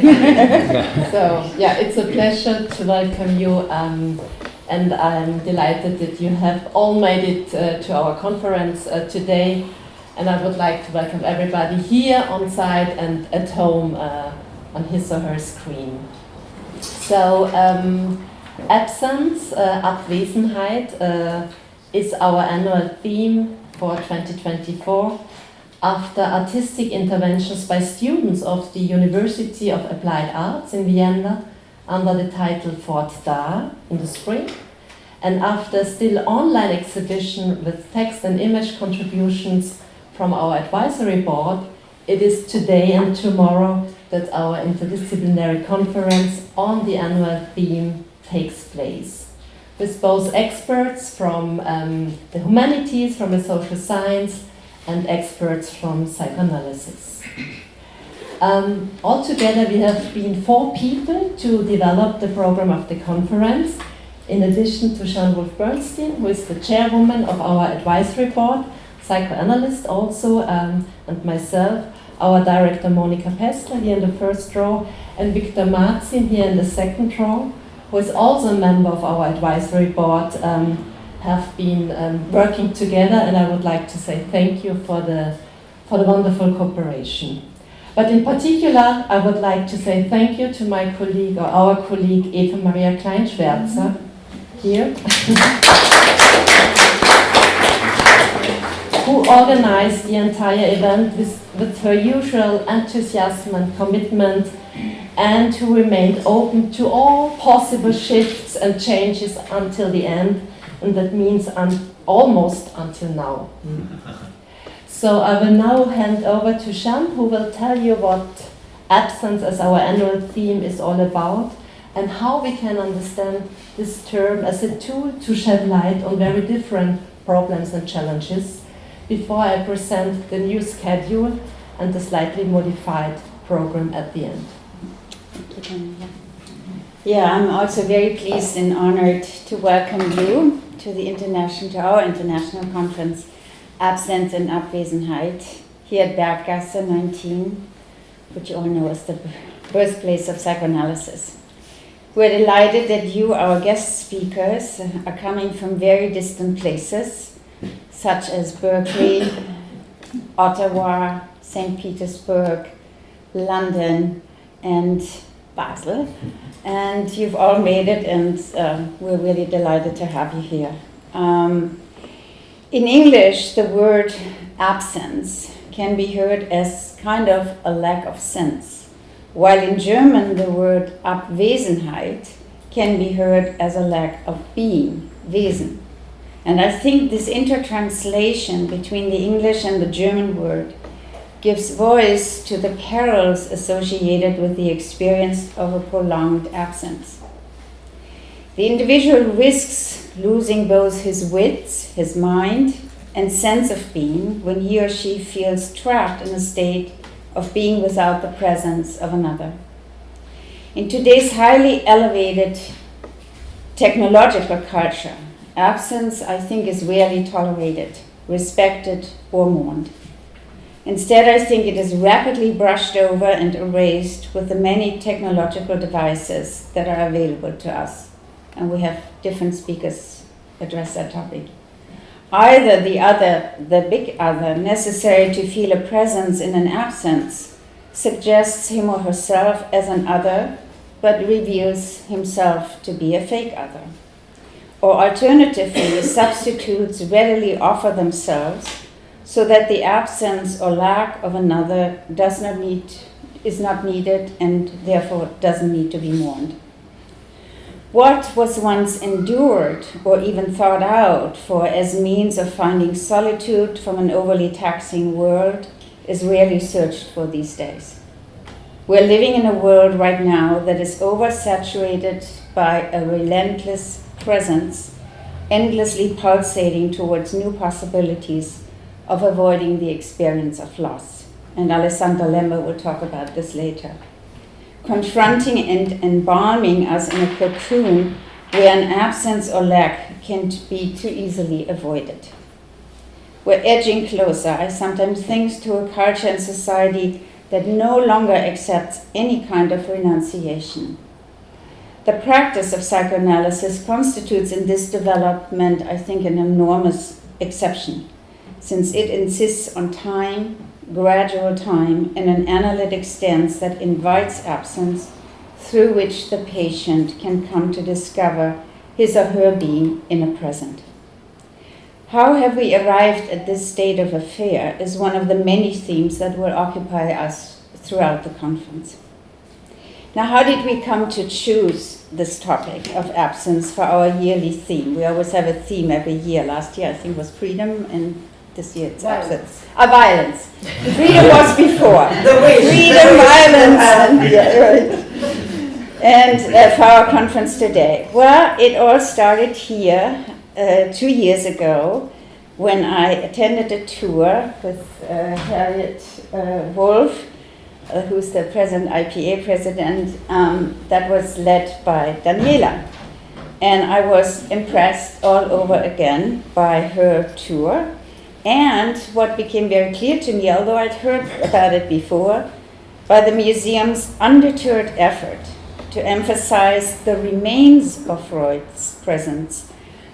So, yeah, it's a pleasure to welcome you, and I'm delighted that you have all made it to our conference today. And I would like to welcome everybody here on site and at home on his or her screen. So, absence, Abwesenheit, is our annual theme for 2024. After artistic interventions by students of the University of Applied Arts in Vienna under the title Fort Da in the spring, and after still online exhibition with text and image contributions from our advisory board, it is today and tomorrow that our interdisciplinary conference on the annual theme takes place, with both experts from the humanities, from the social science, and experts from psychoanalysis. Altogether, we have been 4 people to develop the program of the conference, in addition to Jean-Wolf Bernstein, who is the chairwoman of our advisory board, psychoanalyst also, and myself, our director Monica Pestler here in the first row, and Victor Marzin here in the second row, who is also a member of our advisory board, have been working together, and I would like to say thank you for the wonderful cooperation. But in particular, I would like to say thank you to my colleague, or our colleague, Eva Maria Kleinschwärzer, here, who organized the entire event with her usual enthusiasm and commitment, and who remained open to all possible shifts and changes until the end, and that means almost until now. So I will now hand over to Jean, who will tell you what absence as our annual theme is all about, and how we can understand this term as a tool to shed light on very different problems and challenges, before I present the new schedule and the slightly modified program at the end. Yeah, I'm also very pleased and honored to welcome you to our international conference, Absence and Abwesenheit, here at Berggasse 19, which you all know is the birthplace of psychoanalysis. We're delighted that you, our guest speakers, are coming from very distant places, such as Berkeley, Ottawa, St. Petersburg, London, and Basel. And you've all made it, and we're really delighted to have you here. In English, the word absence can be heard as kind of a lack of sense, while in German, the word Abwesenheit can be heard as a lack of being, Wesen. And I think this intertranslation between the English and the German word gives voice to the perils associated with the experience of a prolonged absence. The individual risks losing both his wits, his mind, and sense of being when he or she feels trapped in a state of being without the presence of another. In today's highly elevated technological culture, absence, I think, is rarely tolerated, respected, or mourned. Instead, I think it is rapidly brushed over and erased with the many technological devices that are available to us. And we have different speakers address that topic. Either the big other, necessary to feel a presence in an absence, suggests him or herself as an other, but reveals himself to be a fake other. Or alternatively, substitutes readily offer themselves so that the absence or lack of another is not needed and therefore doesn't need to be mourned. What was once endured or even thought out for as means of finding solitude from an overly taxing world is rarely searched for these days. We're living in a world right now that is oversaturated by a relentless presence, endlessly pulsating towards new possibilities of avoiding the experience of loss. And Alessandra Lemma will talk about this later. Confronting and embalming us in a cocoon where an absence or lack can't be too easily avoided. We're edging closer, I sometimes think, to a culture and society that no longer accepts any kind of renunciation. The practice of psychoanalysis constitutes in this development, I think, an enormous exception, since it insists on time, gradual time, and an analytic stance that invites absence through which the patient can come to discover his or her being in a present. How have we arrived at this state of affair is one of the many themes that will occupy us throughout the conference. Now, how did we come to choose this topic of absence for our yearly theme? We always have a theme every year. Last year, I think, was freedom, and this year it's absence. Violence. Freedom was before. Freedom, violence, right. And for our conference today. Well, it all started here 2 years ago when I attended a tour with Harriet Wolf, who's the present IPA president, that was led by Daniela. And I was impressed all over again by her tour. And what became very clear to me, although I'd heard about it before, by the museum's undeterred effort to emphasize the remains of Freud's presence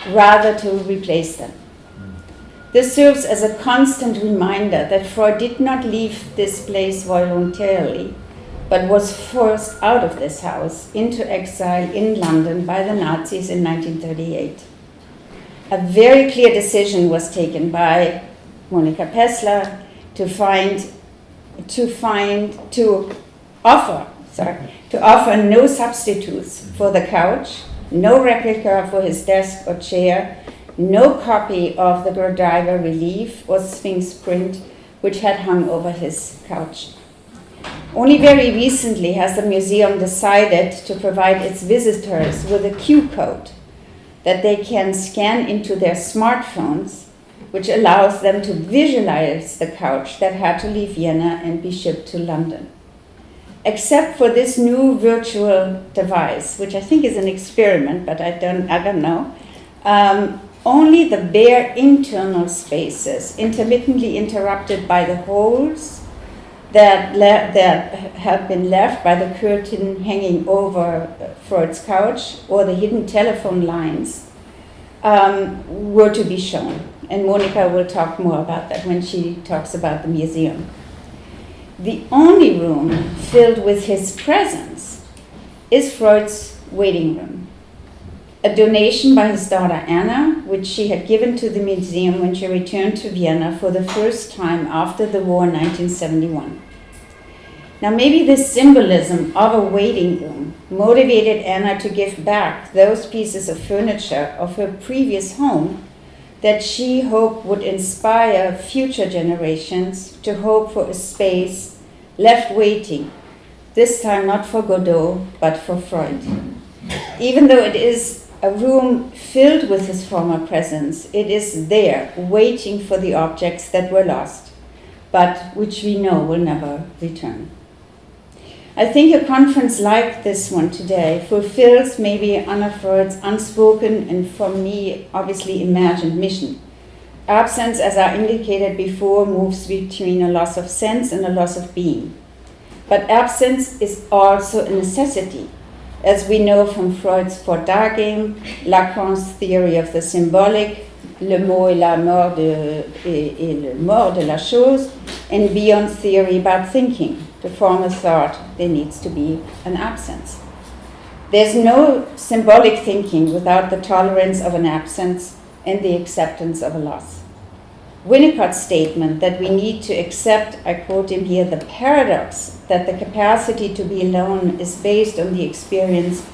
rather to replace them. This serves as a constant reminder that Freud did not leave this place voluntarily, but was forced out of this house into exile in London by the Nazis in 1938. A very clear decision was taken by Monika Pessler to offer no substitutes for the couch, no replica for his desk or chair, no copy of the Godiva Relief or Sphinx print which had hung over his couch. Only very recently has the museum decided to provide its visitors with a Q code that they can scan into their smartphones, which allows them to visualize the couch that had to leave Vienna and be shipped to London. Except for this new virtual device, which I think is an experiment, but I don't know, only the bare internal spaces, intermittently interrupted by the holes that have been left by the curtain hanging over Freud's couch or the hidden telephone lines, were to be shown. And Monika will talk more about that when she talks about the museum. The only room filled with his presence is Freud's waiting room, a donation by his daughter Anna, which she had given to the museum when she returned to Vienna for the first time after the war in 1971. Now, maybe this symbolism of a waiting room motivated Anna to give back those pieces of furniture of her previous home that she hoped would inspire future generations to hope for a space left waiting, this time not for Godot, but for Freud. Even though it is a room filled with his former presence, it is there, waiting for the objects that were lost, but which we know will never return. I think a conference like this one today fulfills maybe Anna Freud's unspoken and, for me, obviously imagined mission. Absence, as I indicated before, moves between a loss of sense and a loss of being. But absence is also a necessity, as we know from Freud's Vordargehen, Lacan's theory of the symbolic, le mot et le mort de la chose, and Bion's theory about thinking. To form a thought, there needs to be an absence. There's no symbolic thinking without the tolerance of an absence and the acceptance of a loss. Winnicott's statement that we need to accept, I quote him here, the paradox that the capacity to be alone is based on the experience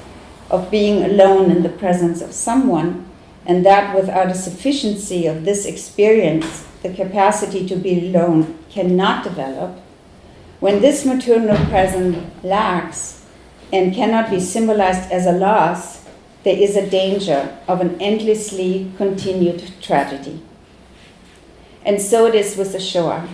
of being alone in the presence of someone, and that without a sufficiency of this experience, the capacity to be alone cannot develop. When this maternal presence lacks and cannot be symbolized as a loss, there is a danger of an endlessly continued tragedy. And so it is with the Shoah,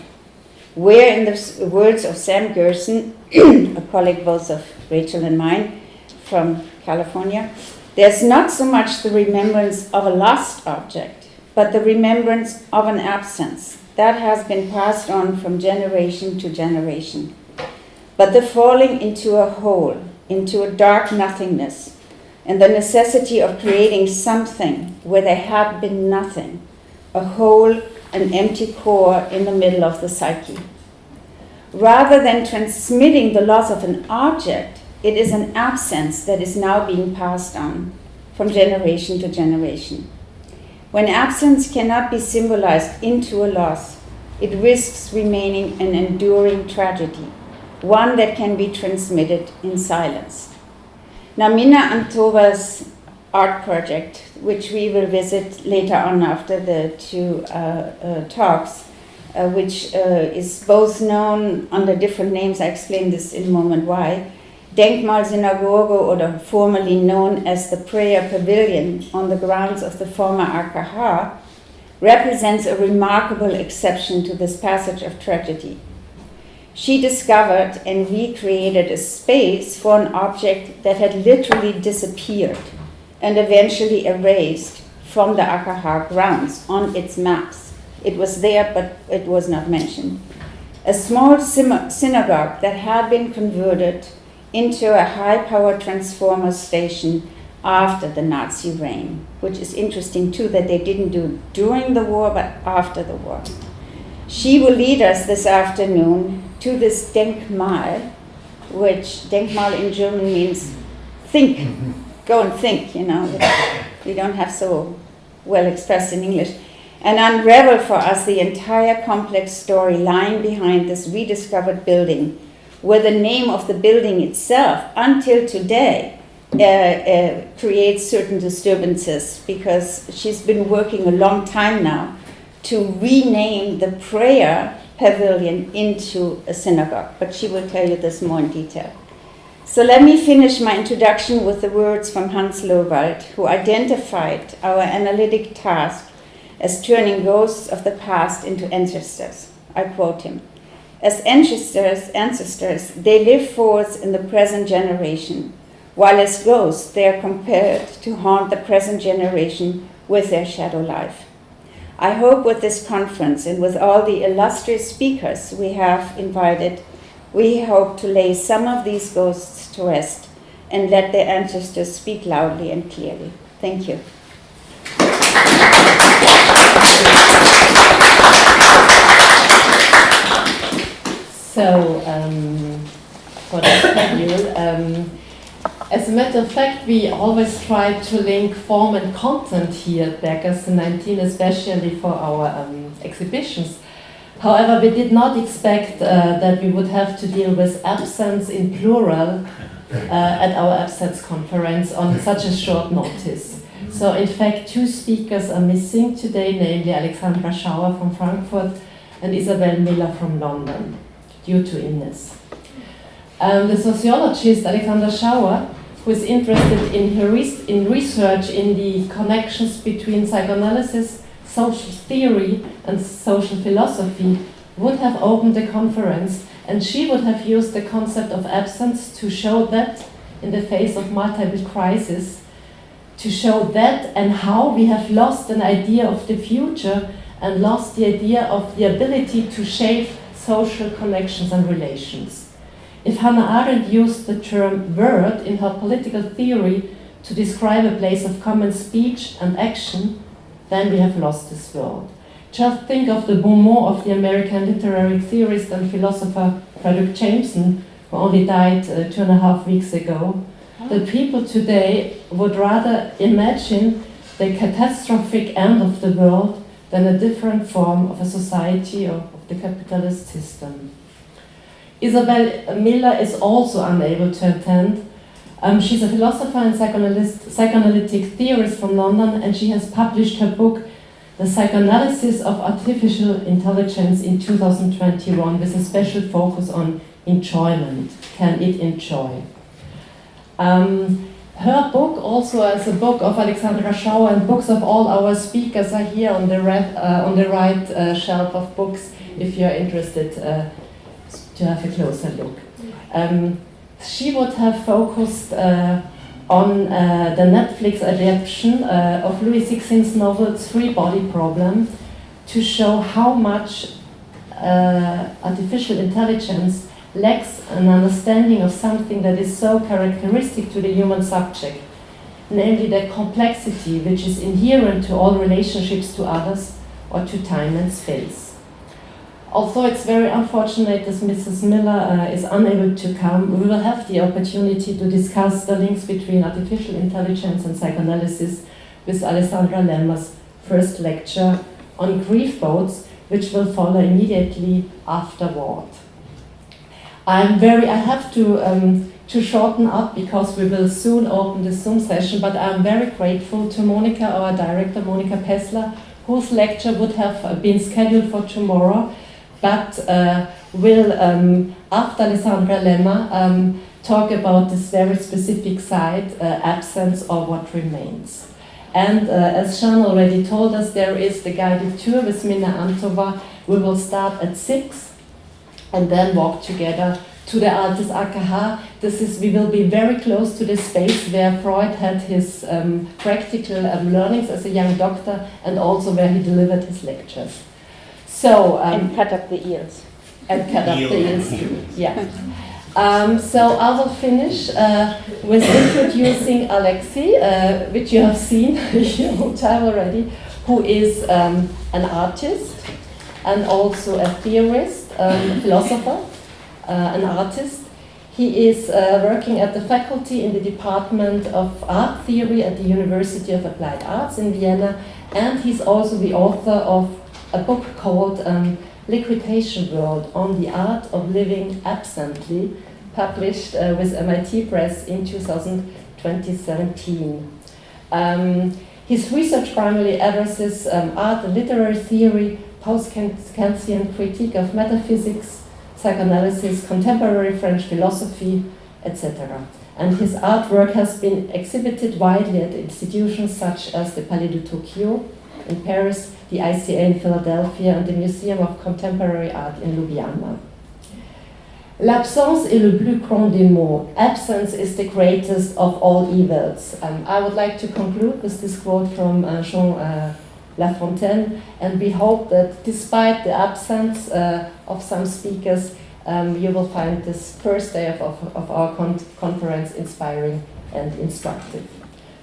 where, in the words of Sam Gerson, a colleague both of Rachel and mine from California, there's not so much the remembrance of a lost object, but the remembrance of an absence that has been passed on from generation to generation. but the falling into a hole, into a dark nothingness, and the necessity of creating something where there had been nothing, a hole, an empty core in the middle of the psyche. Rather than transmitting the loss of an object, it is an absence that is now being passed on from generation to generation. When absence cannot be symbolized into a loss, it risks remaining an enduring tragedy, one that can be transmitted in silence. Now, Minna Antova's art project, which we will visit later on after the two talks, which is both known under different names, I explain this in a moment why, Denkmal Synagoge, or formerly known as the Prayer Pavilion on the grounds of the former AKH, represents a remarkable exception to this passage of tragedy. She discovered and recreated a space for an object that had literally disappeared and eventually erased from the AKH grounds on its maps. It was there, but it was not mentioned. A small synagogue that had been converted into a high-power transformer station after the Nazi reign, which is interesting too that they didn't do it during the war, but after the war. She will lead us this afternoon to this Denkmal, which Denkmal in German means think, go and think, you know. We don't have so well expressed in English. And unravel for us the entire complex story lying behind this rediscovered building, where the name of the building itself, until today, creates certain disturbances, because she's been working a long time now to rename the prayer pavilion into a synagogue. But she will tell you this more in detail. So let me finish my introduction with the words from Hans Lowald, who identified our analytic task as turning ghosts of the past into ancestors. I quote him. As ancestors, they live forth in the present generation, while as ghosts they are compelled to haunt the present generation with their shadow life. I hope with this conference and with all the illustrious speakers we have invited, we hope to lay some of these ghosts to rest and let their ancestors speak loudly and clearly. Thank you. So, for the schedule, as a matter of fact, we always try to link form and content here at Bergersen 19, especially for our exhibitions. However, we did not expect that we would have to deal with absence in plural at our absence conference on such a short notice. So, in fact, two speakers are missing today, namely Alessandra from Frankfurt and Isabel Miller from London, due to illness. The sociologist Alexander Schauer, who is interested in research in the connections between psychoanalysis, social theory, and social philosophy, would have opened the conference, and she would have used the concept of absence to show that, in the face of multiple crises, to show that and how we have lost an idea of the future and lost the idea of the ability to shape social connections and relations. If Hannah Arendt used the term word in her political theory to describe a place of common speech and action, then we have lost this world. Just think of the bon mot of the American literary theorist and philosopher Frederick Jameson, who only died 2.5 weeks ago. That people today would rather imagine the catastrophic end of the world than a different form of a society or of the capitalist system. Isabel Miller is also unable to attend. She's a philosopher and psychoanalytic theorist from London, and she has published her book, The Psychoanalysis of Artificial Intelligence, in 2021, with a special focus on enjoyment. Can it enjoy? Her book also is a book of Alexandra Schauer, and books of all our speakers are here on the right shelf of books if you're interested to have a closer look. She would have focused on the Netflix adaptation of Louis XVI's novel Three Body Problem to show how much artificial intelligence lacks an understanding of something that is so characteristic to the human subject, namely the complexity which is inherent to all relationships to others or to time and space. Although it's very unfortunate that Mrs. Miller is unable to come, we will have the opportunity to discuss the links between artificial intelligence and psychoanalysis with Alessandra Lemma's first lecture on Griefbots, which will follow immediately afterward. I have to shorten up because we will soon open the Zoom session, but I'm very grateful to Monica, our director, Monica Pessler, whose lecture would have been scheduled for tomorrow, but will, after Alessandra Lemma, talk about this very specific side, absence or what remains. And as Jean already told us, there is the guided tour with Minna Antova. We will start at 6 and then walk together to the Altes AKH. We will be very close to the space where Freud had his practical learnings as a young doctor, and also where he delivered his lectures. So and cut up the ears. And cut up the ears, yeah. So I will finish with introducing Alexei, which you have seen a long time already, who is an artist and also a theorist, philosopher, an artist. He is working at the faculty in the Department of Art Theory at the University of Applied Arts in Vienna, and he's also the author of a book called Liquidation World on the Art of Living Absently, published with MIT Press in 2017. His research primarily addresses art and literary theory, post-Kantian critique of metaphysics, psychoanalysis, contemporary French philosophy, etc. And his artwork has been exhibited widely at institutions such as the Palais de Tokyo in Paris, the ICA in Philadelphia, and the Museum of Contemporary Art in Ljubljana. L'absence est le plus grand des maux. Absence is the greatest of all evils. I would like to conclude with this quote from Jean Lafontaine, and we hope that despite the absence of some speakers, you will find this first day of our conference inspiring and instructive.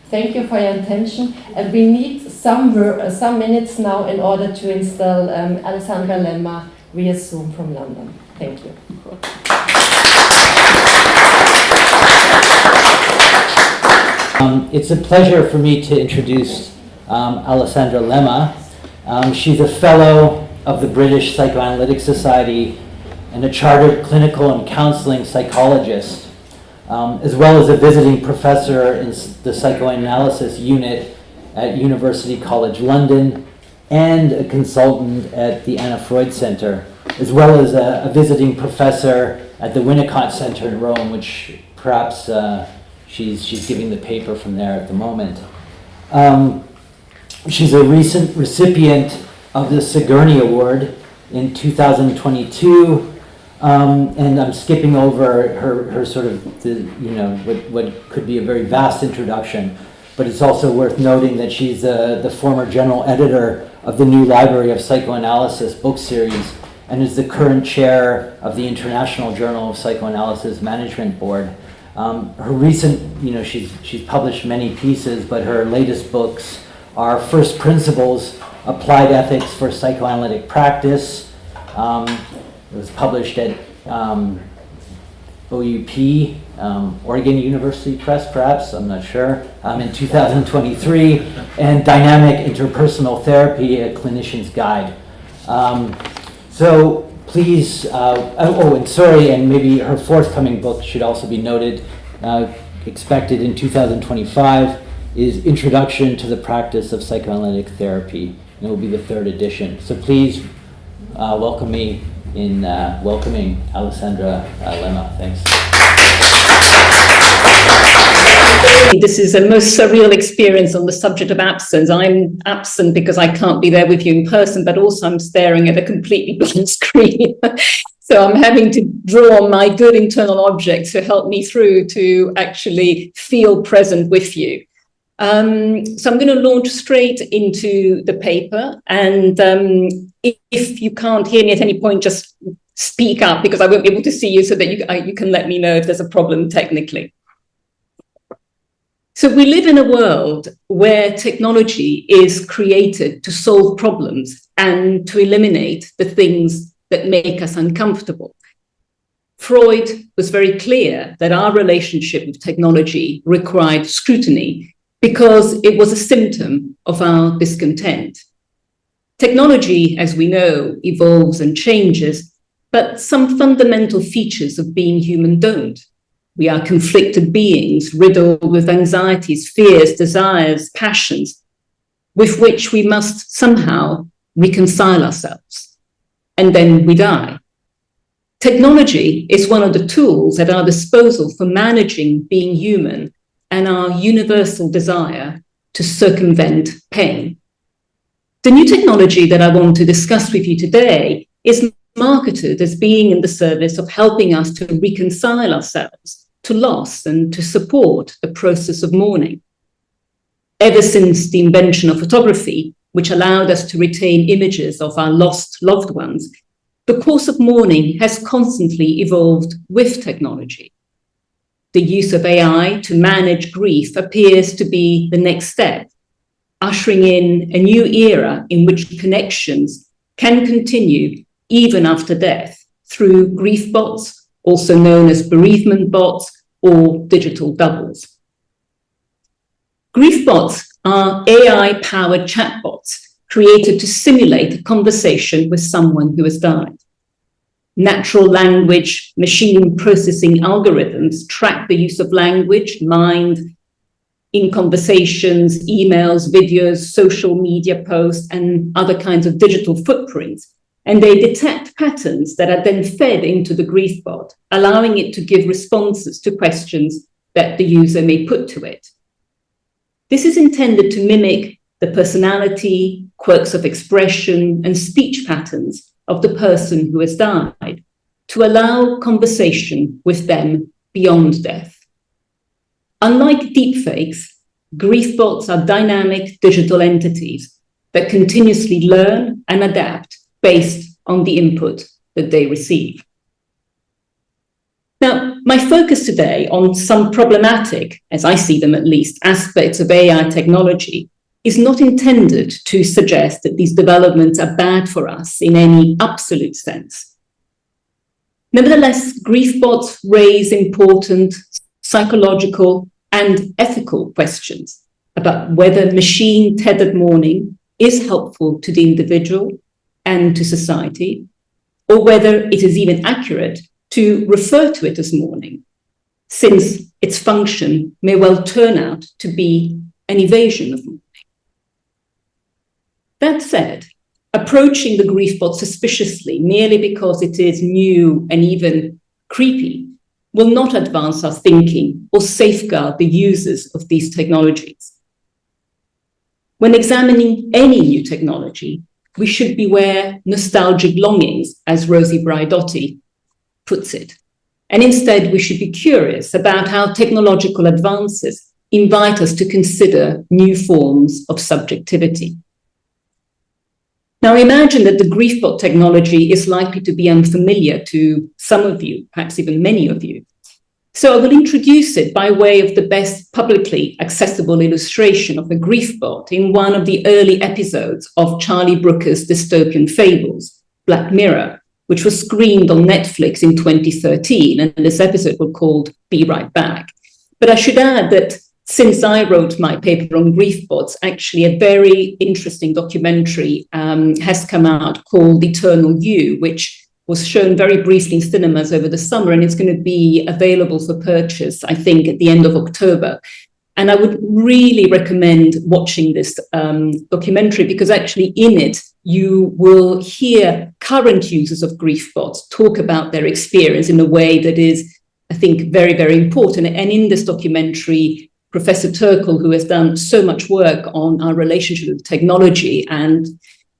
Thank you for your attention, and we need some minutes now in order to install Alessandra Lemma via Zoom from London. Thank you. It's a pleasure for me to introduce Alessandra Lemma. She's a fellow of the British Psychoanalytic Society and a chartered clinical and counseling psychologist, as well as a visiting professor in the psychoanalysis unit at University College London and a consultant at the Anna Freud Center, as well as a visiting professor at the Winnicott Center in Rome, which perhaps she's giving the paper from there at the moment. She's a recent recipient of the Sigourney Award in 2022, and I'm skipping over her sort of what could be a very vast introduction, but it's also worth noting that she's the former general editor of the New Library of Psychoanalysis book series, and is the current chair of the International Journal of Psychoanalysis Management Board. Her recent, she's published many pieces, but her latest books are First Principles, Applied Ethics for Psychoanalytic Practice. It was published at OUP, Oregon University Press, perhaps, I'm not sure, in 2023, and Dynamic Interpersonal Therapy, A Clinician's Guide. So please, and maybe her forthcoming book should also be noted, expected in 2025, is Introduction to the Practice of Psychoanalytic Therapy, and it will be the 3rd edition. So please welcome me in welcoming Alessandra Lemma. Thanks. This is a most surreal experience on the subject of absence. I'm absent because I can't be there with you in person, but also I'm staring at a completely blank screen. So I'm having to draw on my good internal objects to help me through to actually feel present with you. So I'm going to launch straight into the paper. And if you can't hear me at any point, just speak up because I won't be able to see you, so that you can let me know if there's a problem technically. So we live in a world where technology is created to solve problems and to eliminate the things that make us uncomfortable. Freud was very clear that our relationship with technology required scrutiny because it was a symptom of our discontent. Technology, as we know, evolves and changes, but some fundamental features of being human don't. We are conflicted beings, riddled with anxieties, fears, desires, passions, with which we must somehow reconcile ourselves. And then we die. Technology is one of the tools at our disposal for managing being human and our universal desire to circumvent pain. The new technology that I want to discuss with you today is marketed as being in the service of helping us to reconcile ourselves to loss and to support the process of mourning. Ever since the invention of photography, which allowed us to retain images of our lost loved ones, the course of mourning has constantly evolved with technology. The use of AI to manage grief appears to be the next step, ushering in a new era in which connections can continue even after death through griefbots, also known as bereavement bots or digital doubles. Griefbots are AI-powered chatbots created to simulate a conversation with someone who has died. Natural language machine processing algorithms track the use of language, mind, in conversations, emails, videos, social media posts, and other kinds of digital footprints. And they detect patterns that are then fed into the griefbot, allowing it to give responses to questions that the user may put to it. This is intended to mimic the personality, quirks of expression, and speech patterns of the person who has died, to allow conversation with them beyond death. Unlike deepfakes, griefbots are dynamic digital entities that continuously learn and adapt based on the input that they receive. Now, my focus today on some problematic, as I see them at least, aspects of AI technology is not intended to suggest that these developments are bad for us in any absolute sense. Nevertheless, griefbots raise important psychological and ethical questions about whether machine-tethered mourning is helpful to the individual and to society, or whether it is even accurate to refer to it as mourning, since its function may well turn out to be an evasion of mourning. That said, approaching the griefbot suspiciously merely because it is new and even creepy will not advance our thinking or safeguard the users of these technologies. When examining any new technology, we should beware nostalgic longings, as Rosie Braidotti puts it. And instead, we should be curious about how technological advances invite us to consider new forms of subjectivity. Now, imagine that the griefbot technology is likely to be unfamiliar to some of you, perhaps even many of you. So I will introduce it by way of the best publicly accessible illustration of a griefbot in one of the early episodes of Charlie Brooker's dystopian fables, Black Mirror, which was screened on Netflix in 2013, and this episode was called Be Right Back. But I should add that since I wrote my paper on griefbots, actually a very interesting documentary has come out called Eternal You, which was shown very briefly in cinemas over the summer, and it's going to be available for purchase, I think, at the end of October. And I would really recommend watching this documentary, because actually in it, you will hear current users of griefbots talk about their experience in a way that is, I think, very, very important. And in this documentary, Professor Turkle, who has done so much work on our relationship with technology and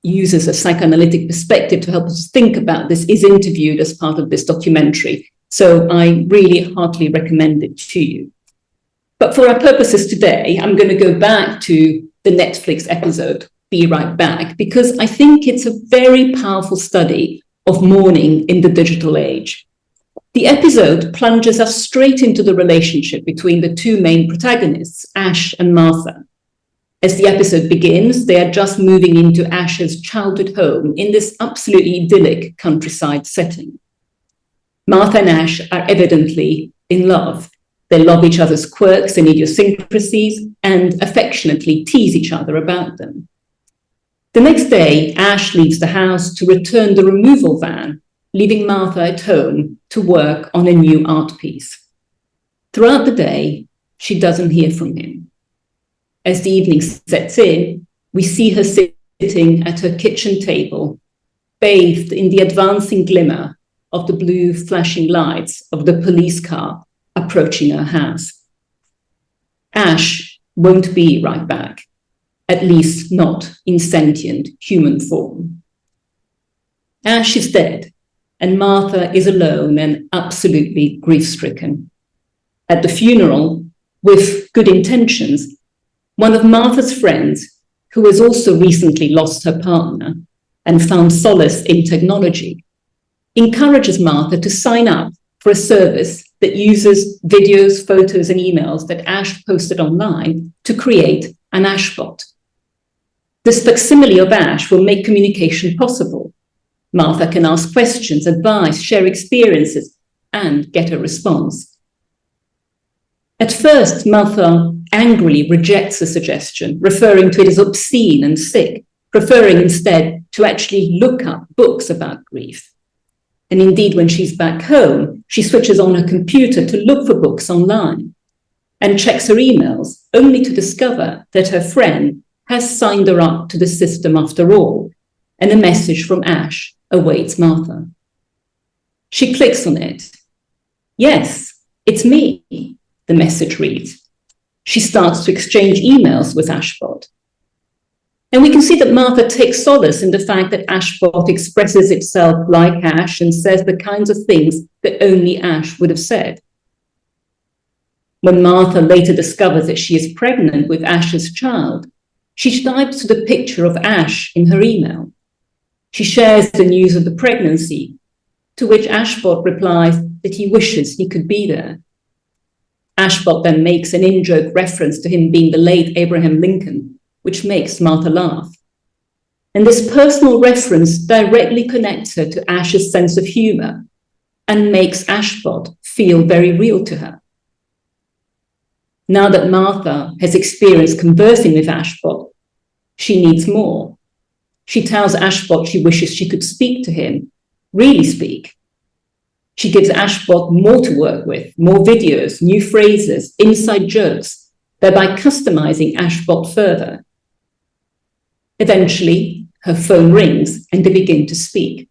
uses a psychoanalytic perspective to help us think about this, is interviewed as part of this documentary. So I really heartily recommend it to you. But for our purposes today, I'm going to go back to the Netflix episode, Be Right Back, because I think it's a very powerful study of mourning in the digital age. The episode plunges us straight into the relationship between the two main protagonists, Ash and Martha. As the episode begins, they are just moving into Ash's childhood home in this absolutely idyllic countryside setting. Martha and Ash are evidently in love. They love each other's quirks and idiosyncrasies and affectionately tease each other about them. The next day, Ash leaves the house to return the removal van, leaving Martha at home to work on a new art piece. Throughout the day, she doesn't hear from him. As the evening sets in, we see her sitting at her kitchen table, bathed in the advancing glimmer of the blue flashing lights of the police car approaching her house. Ash won't be right back, at least not in sentient human form. Ash is dead, and Martha is alone and absolutely grief-stricken. At the funeral, with good intentions, one of Martha's friends, who has also recently lost her partner and found solace in technology, encourages Martha to sign up for a service that uses videos, photos, and emails that Ash posted online to create an Ashbot. This facsimile of Ash will make communication possible. Martha can ask questions, advise, share experiences, and get a response. At first, Martha angrily rejects the suggestion, referring to it as obscene and sick, preferring instead to actually look up books about grief. And indeed, when she's back home, she switches on her computer to look for books online and checks her emails, only to discover that her friend has signed her up to the system after all, and a message from Ash awaits Martha. She clicks on it. Yes, it's me, the message reads. She starts to exchange emails with Ashbot. And we can see that Martha takes solace in the fact that Ashbot expresses itself like Ash and says the kinds of things that only Ash would have said. When Martha later discovers that she is pregnant with Ash's child, she types to the picture of Ash in her email. She shares the news of the pregnancy, to which Ashbot replies that he wishes he could be there. Ashbot then makes an in-joke reference to him being the late Abraham Lincoln, which makes Martha laugh. And this personal reference directly connects her to Ash's sense of humor and makes Ashbot feel very real to her. Now that Martha has experienced conversing with Ashbot, she needs more. She tells Ashbot she wishes she could speak to him, really speak. She gives Ashbot more to work with, more videos, new phrases, inside jokes, thereby customizing Ashbot further. Eventually, her phone rings and they begin to speak.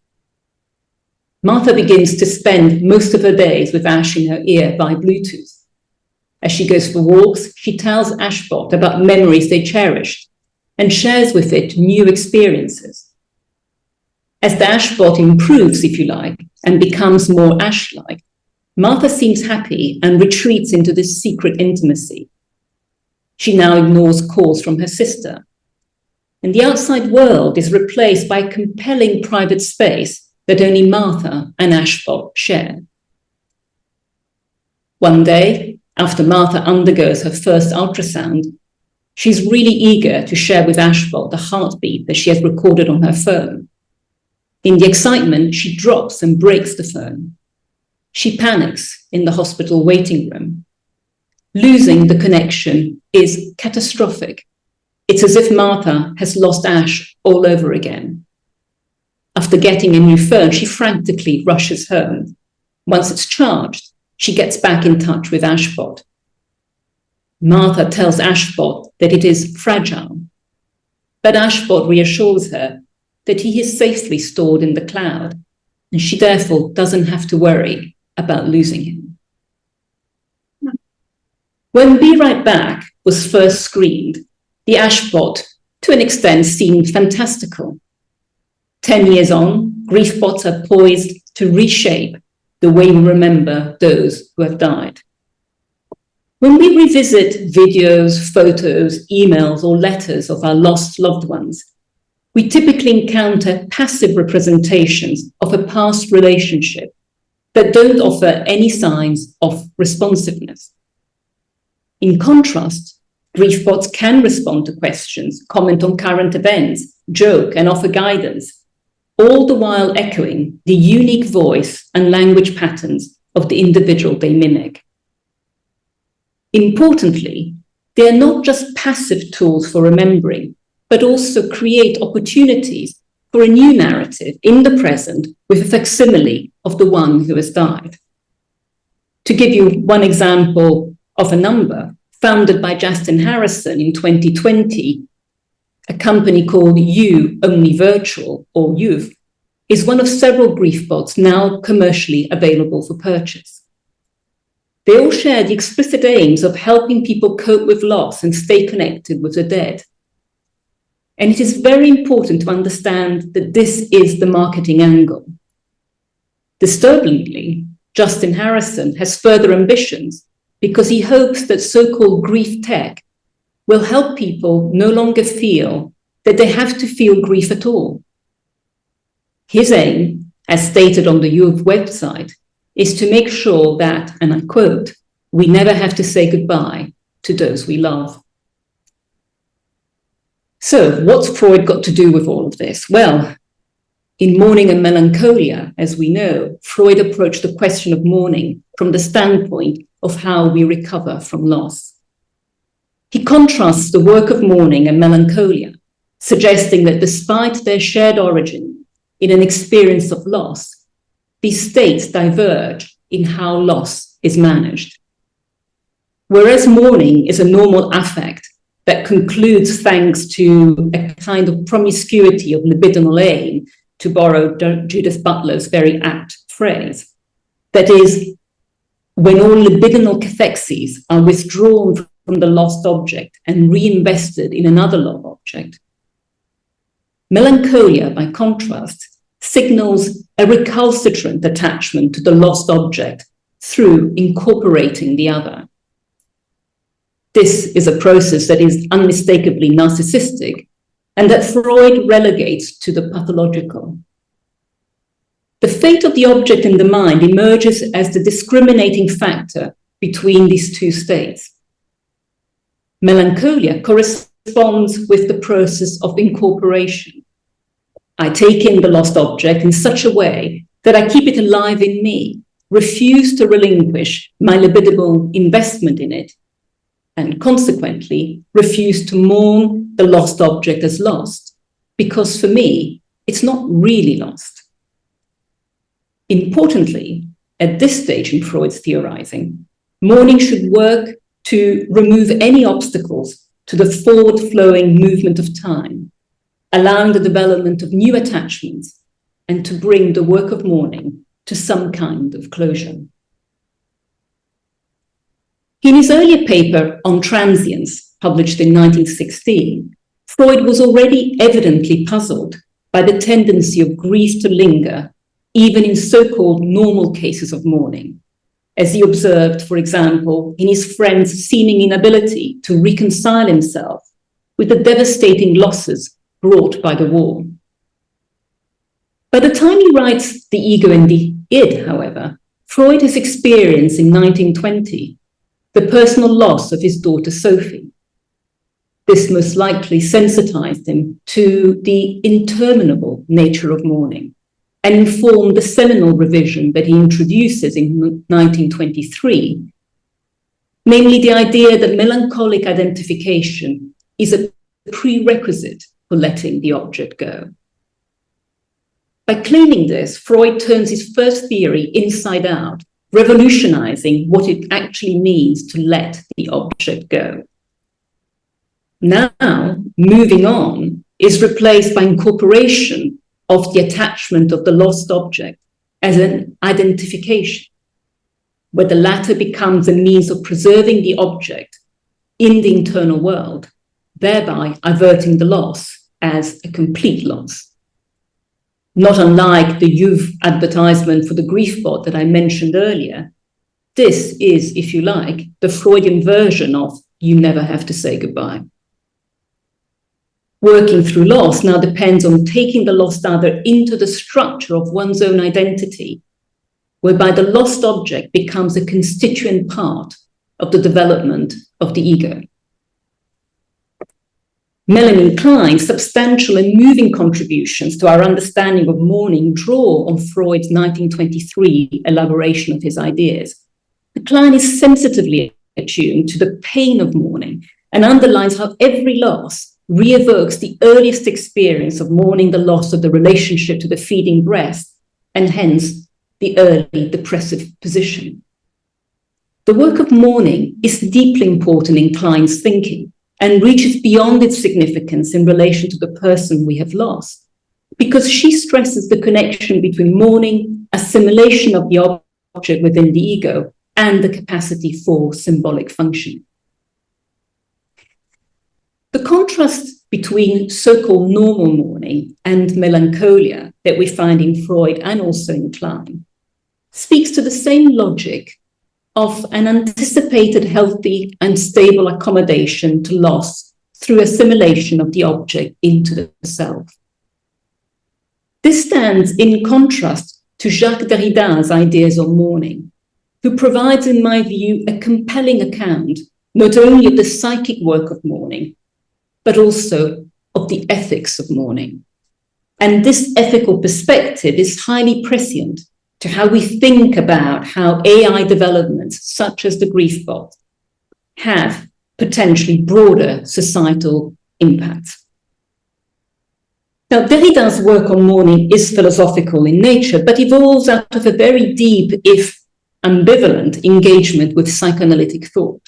Martha begins to spend most of her days with Ash in her ear by Bluetooth. As she goes for walks, she tells Ashbot about memories they cherished and shares with it new experiences. As the Ashbot improves, if you like, and becomes more Ash-like, Martha seems happy and retreats into this secret intimacy. She now ignores calls from her sister. And the outside world is replaced by a compelling private space that only Martha and Ashbot share. One day, after Martha undergoes her first ultrasound, she's really eager to share with Ashbot the heartbeat that she has recorded on her phone. In the excitement, she drops and breaks the phone. She panics in the hospital waiting room. Losing the connection is catastrophic. It's as if Martha has lost Ash all over again. After getting a new phone, she frantically rushes home. Once it's charged, she gets back in touch with Ashbot. Martha tells Ashbot that it is fragile, but Ashbot reassures her that he is safely stored in the cloud, and she therefore doesn't have to worry about losing him. When Be Right Back was first screened, the Ashbot, to an extent, seemed fantastical. 10 years on, Griefbots are poised to reshape the way we remember those who have died. When we revisit videos, photos, emails, or letters of our lost loved ones, we typically encounter passive representations of a past relationship that don't offer any signs of responsiveness. In contrast, griefbots can respond to questions, comment on current events, joke, and offer guidance, all the while echoing the unique voice and language patterns of the individual they mimic. Importantly, they are not just passive tools for remembering, but also create opportunities for a new narrative in the present with a facsimile of the one who has died. To give you one example of a number, founded by Justin Harrison in 2020, a company called You Only Virtual, or Youth, is one of several griefbots now commercially available for purchase. They all share the explicit aims of helping people cope with loss and stay connected with the dead. And it is very important to understand that this is the marketing angle. Disturbingly, Justin Harrison has further ambitions because he hopes that so-called grief tech will help people no longer feel that they have to feel grief at all. His aim, as stated on the Youth website, is to make sure that, and I quote, "we never have to say goodbye to those we love." So what's Freud got to do with all of this? Well, in Mourning and Melancholia, as we know, Freud approached the question of mourning from the standpoint of how we recover from loss. He contrasts the work of Mourning and Melancholia, suggesting that despite their shared origin in an experience of loss, these states diverge in how loss is managed. Whereas mourning is a normal affect that concludes thanks to a kind of promiscuity of libidinal aim, to borrow Judith Butler's very apt phrase. That is, when all libidinal cathexes are withdrawn from the lost object and reinvested in another love object. Melancholia, by contrast, signals a recalcitrant attachment to the lost object through incorporating the other. This is a process that is unmistakably narcissistic and that Freud relegates to the pathological. The fate of the object in the mind emerges as the discriminating factor between these two states. Melancholia corresponds with the process of incorporation. I take in the lost object in such a way that I keep it alive in me, refuse to relinquish my libidinal investment in it, and consequently refuse to mourn the lost object as lost, because for me, it's not really lost. Importantly, at this stage in Freud's theorizing, mourning should work to remove any obstacles to the forward-flowing movement of time, allowing the development of new attachments and to bring the work of mourning to some kind of closure. In his earlier paper on transience, published in 1916, Freud was already evidently puzzled by the tendency of grief to linger, even in so-called normal cases of mourning, as he observed, for example, in his friend's seeming inability to reconcile himself with the devastating losses brought by the war. By the time he writes The Ego and the Id, however, Freud has experienced in 1920 the personal loss of his daughter Sophie. This most likely sensitized him to the interminable nature of mourning and informed the seminal revision that he introduces in 1923, namely the idea that melancholic identification is a prerequisite for letting the object go. By claiming this, Freud turns his first theory inside out, revolutionizing what it actually means to let the object go. Now, moving on is replaced by incorporation of the attachment of the lost object as an identification, where the latter becomes a means of preserving the object in the internal world, thereby averting the loss as a complete loss. Not unlike the youth advertisement for the Griefbot that I mentioned earlier, this is, if you like, the Freudian version of "you never have to say goodbye." working through loss now depends on taking the lost other into the structure of one's own identity, whereby the lost object becomes a constituent part of the development of the ego. Melanie Klein's substantial and moving contributions to our understanding of mourning draw on Freud's 1923 elaboration of his ideas. Klein is sensitively attuned to the pain of mourning and underlines how every loss re-evokes the earliest experience of mourning the loss of the relationship to the feeding breast, and hence the early depressive position. The work of mourning is deeply important in Klein's thinking and reaches beyond its significance in relation to the person we have lost, because she stresses the connection between mourning, assimilation of the object within the ego, and the capacity for symbolic function. The contrast between so-called normal mourning and melancholia that we find in Freud and also in Klein speaks to the same logic of an anticipated healthy and stable accommodation to loss through assimilation of the object into the self. This stands in contrast to Jacques Derrida's ideas on mourning, who provides, in my view, a compelling account not only of the psychic work of mourning, but also of the ethics of mourning. And this ethical perspective is highly prescient to how we think about how AI developments, such as the Griefbot, have potentially broader societal impacts. Now, Derrida's work on mourning is philosophical in nature, but evolves out of a very deep, if ambivalent, engagement with psychoanalytic thought.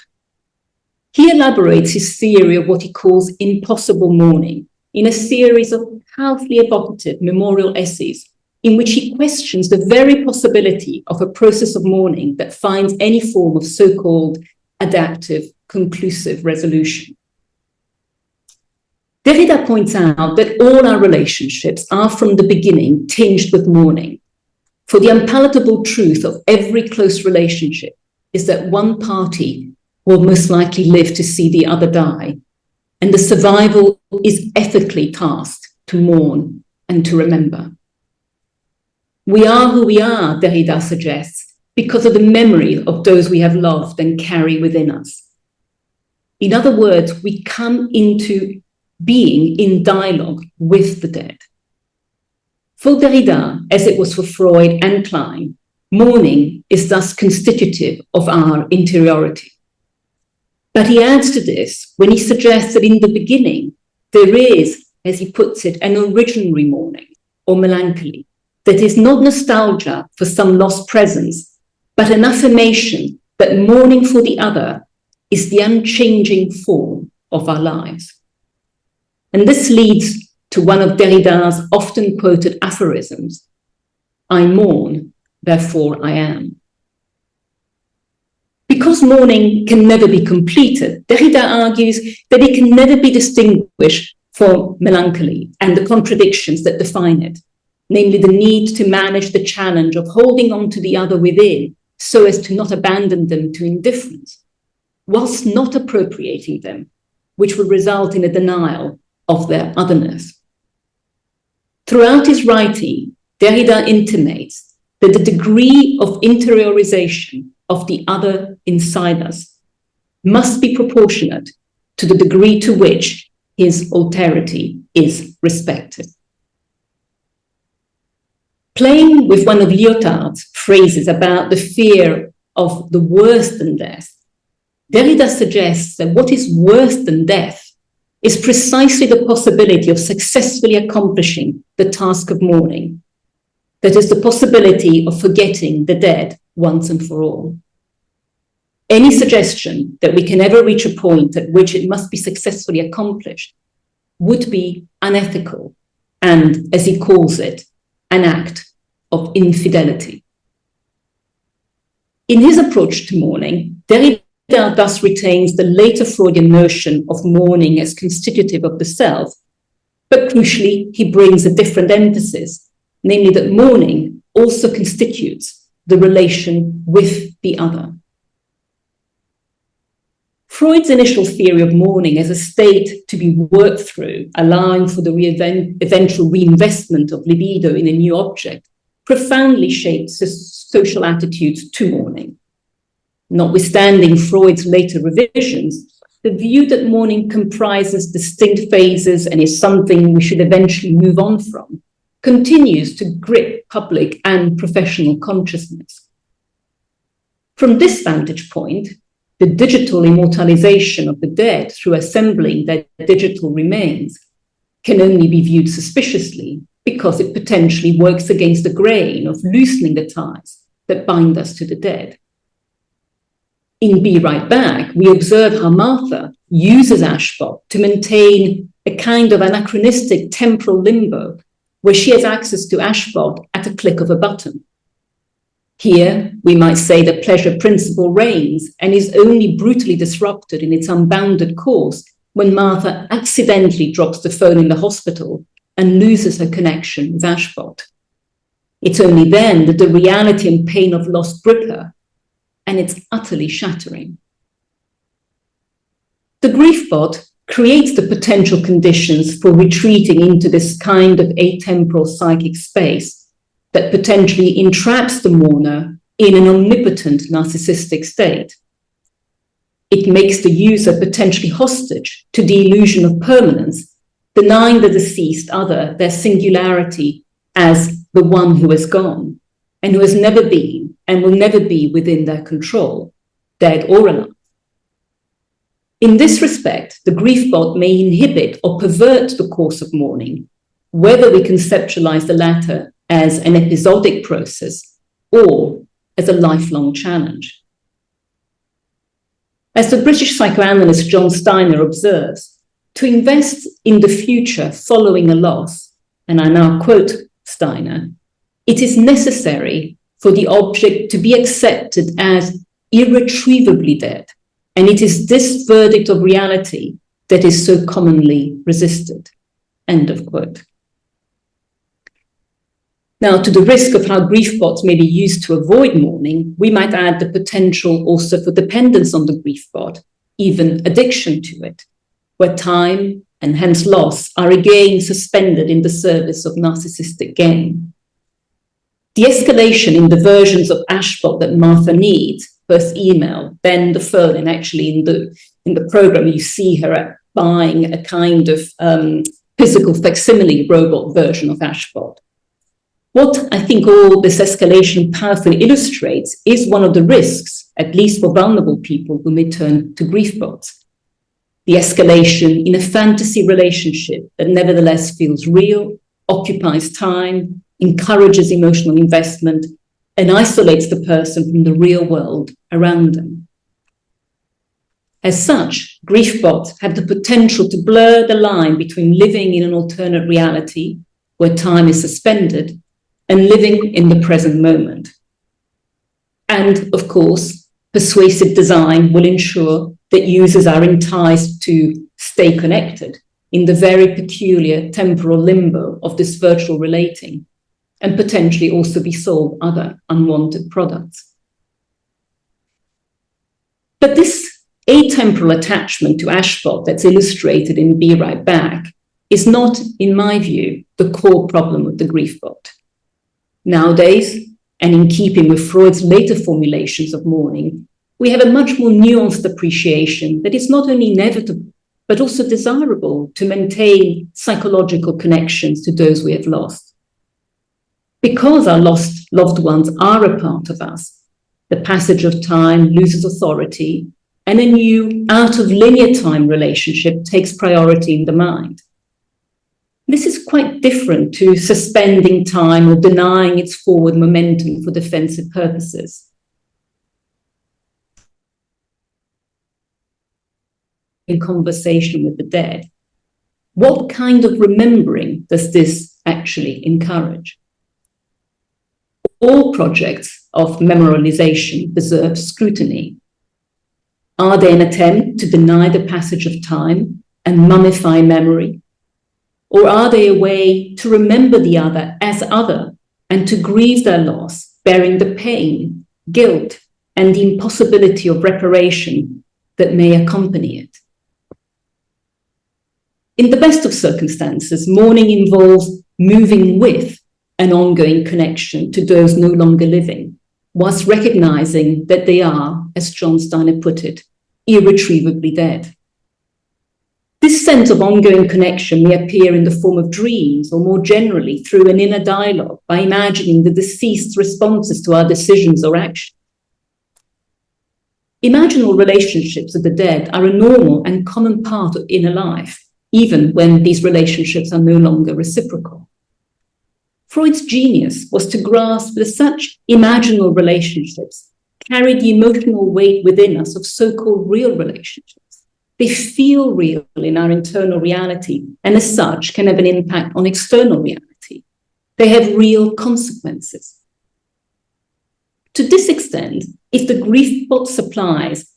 He elaborates his theory of what he calls impossible mourning in a series of powerfully evocative memorial essays in which he questions the very possibility of a process of mourning that finds any form of so-called adaptive, conclusive resolution. Derrida points out that all our relationships are from the beginning tinged with mourning, for the unpalatable truth of every close relationship is that one party will most likely live to see the other die, and the survival is ethically tasked to mourn and to remember. We are who we are, Derrida suggests, because of the memory of those we have loved and carry within us. In other words, we come into being in dialogue with the dead. For Derrida, as it was for Freud and Klein, mourning is thus constitutive of our interiority. But he adds to this when he suggests that in the beginning, there is, as he puts it, an originary mourning or melancholy that is not nostalgia for some lost presence, but an affirmation that mourning for the other is the unchanging form of our lives. And this leads to one of Derrida's often quoted aphorisms, I mourn, therefore I am. Because mourning can never be completed, Derrida argues that it can never be distinguished from melancholy and the contradictions that define it, namely the need to manage the challenge of holding on to the other within so as to not abandon them to indifference, whilst not appropriating them, which would result in a denial of their otherness. Throughout his writing, Derrida intimates that the degree of interiorization of the other inside us must be proportionate to the degree to which his alterity is respected. Playing with one of Lyotard's phrases about the fear of the worse than death, Derrida suggests that what is worse than death is precisely the possibility of successfully accomplishing the task of mourning, that is, the possibility of forgetting the dead once and for all. Any suggestion that we can ever reach a point at which it must be successfully accomplished would be unethical and, as he calls it, an act of infidelity. In his approach to mourning, Derrida thus retains the later Freudian notion of mourning as constitutive of the self, but crucially, he brings a different emphasis, namely that mourning also constitutes the relation with the other. Freud's initial theory of mourning as a state to be worked through, allowing for the eventual reinvestment of libido in a new object, profoundly shaped social attitudes to mourning. Notwithstanding Freud's later revisions, the view that mourning comprises distinct phases and is something we should eventually move on from continues to grip public and professional consciousness. From this vantage point, the digital immortalization of the dead through assembling their digital remains can only be viewed suspiciously because it potentially works against the grain of loosening the ties that bind us to the dead. In Be Right Back, we observe how Martha uses Ashbot to maintain a kind of anachronistic temporal limbo where she has access to Ashbot at a click of a button. Here, we might say the pleasure principle reigns and is only brutally disrupted in its unbounded course when Martha accidentally drops the phone in the hospital and loses her connection with Ashbot. It's only then that the reality and pain of loss grip her, and it's utterly shattering. The griefbot creates the potential conditions for retreating into this kind of atemporal psychic space that potentially entraps the mourner in an omnipotent narcissistic state. It makes the user potentially hostage to the illusion of permanence, denying the deceased other their singularity as the one who has gone and who has never been and will never be within their control, dead or alive. In this respect, the griefbot may inhibit or pervert the course of mourning, whether we conceptualize the latter as an episodic process or as a lifelong challenge. As the British psychoanalyst John Steiner observes, to invest in the future following a loss, and I now quote Steiner, it is necessary for the object to be accepted as irretrievably dead, and it is this verdict of reality that is so commonly resisted. End of quote. Now, to the risk of how griefbots may be used to avoid mourning, we might add the potential also for dependence on the griefbot, even addiction to it, where time and hence loss are again suspended in the service of narcissistic gain. The escalation in the versions of Ashbot that Martha needs, first email, then the phone, and actually in the program you see her buying a kind of physical facsimile robot version of Ashbot. What I think all this escalation powerfully illustrates is one of the risks, at least for vulnerable people who may turn to griefbots. The escalation in a fantasy relationship that nevertheless feels real, occupies time, encourages emotional investment, and isolates the person from the real world around them. As such, griefbots have the potential to blur the line between living in an alternate reality, where time is suspended, and living in the present moment. And, of course, persuasive design will ensure that users are enticed to stay connected in the very peculiar temporal limbo of this virtual relating, and potentially also be sold other unwanted products. But this atemporal attachment to Ashbot that's illustrated in Be Right Back is not, in my view, the core problem of the griefbot. Nowadays, and in keeping with Freud's later formulations of mourning, we have a much more nuanced appreciation that it's not only inevitable, but also desirable to maintain psychological connections to those we have lost. Because our lost loved ones are a part of us, the passage of time loses authority, and a new out-of-linear time relationship takes priority in the mind. This is quite different to suspending time or denying its forward momentum for defensive purposes. In conversation with the dead, what kind of remembering does this actually encourage? All projects of memorialization deserve scrutiny. Are they an attempt to deny the passage of time and mummify memory? Or are they a way to remember the other as other and to grieve their loss, bearing the pain, guilt, and the impossibility of reparation that may accompany it. In the best of circumstances, mourning involves moving with an ongoing connection to those no longer living, whilst recognizing that they are, as John Steiner put it, irretrievably dead. This sense of ongoing connection may appear in the form of dreams, or more generally through an inner dialogue by imagining the deceased's responses to our decisions or actions. Imaginal relationships with the dead are a normal and common part of inner life, even when these relationships are no longer reciprocal. Freud's genius was to grasp that such imaginal relationships carry the emotional weight within us of so-called real relationships. They feel real in our internal reality, and as such can have an impact on external reality. They have real consequences. To this extent, if the Griefbot supplies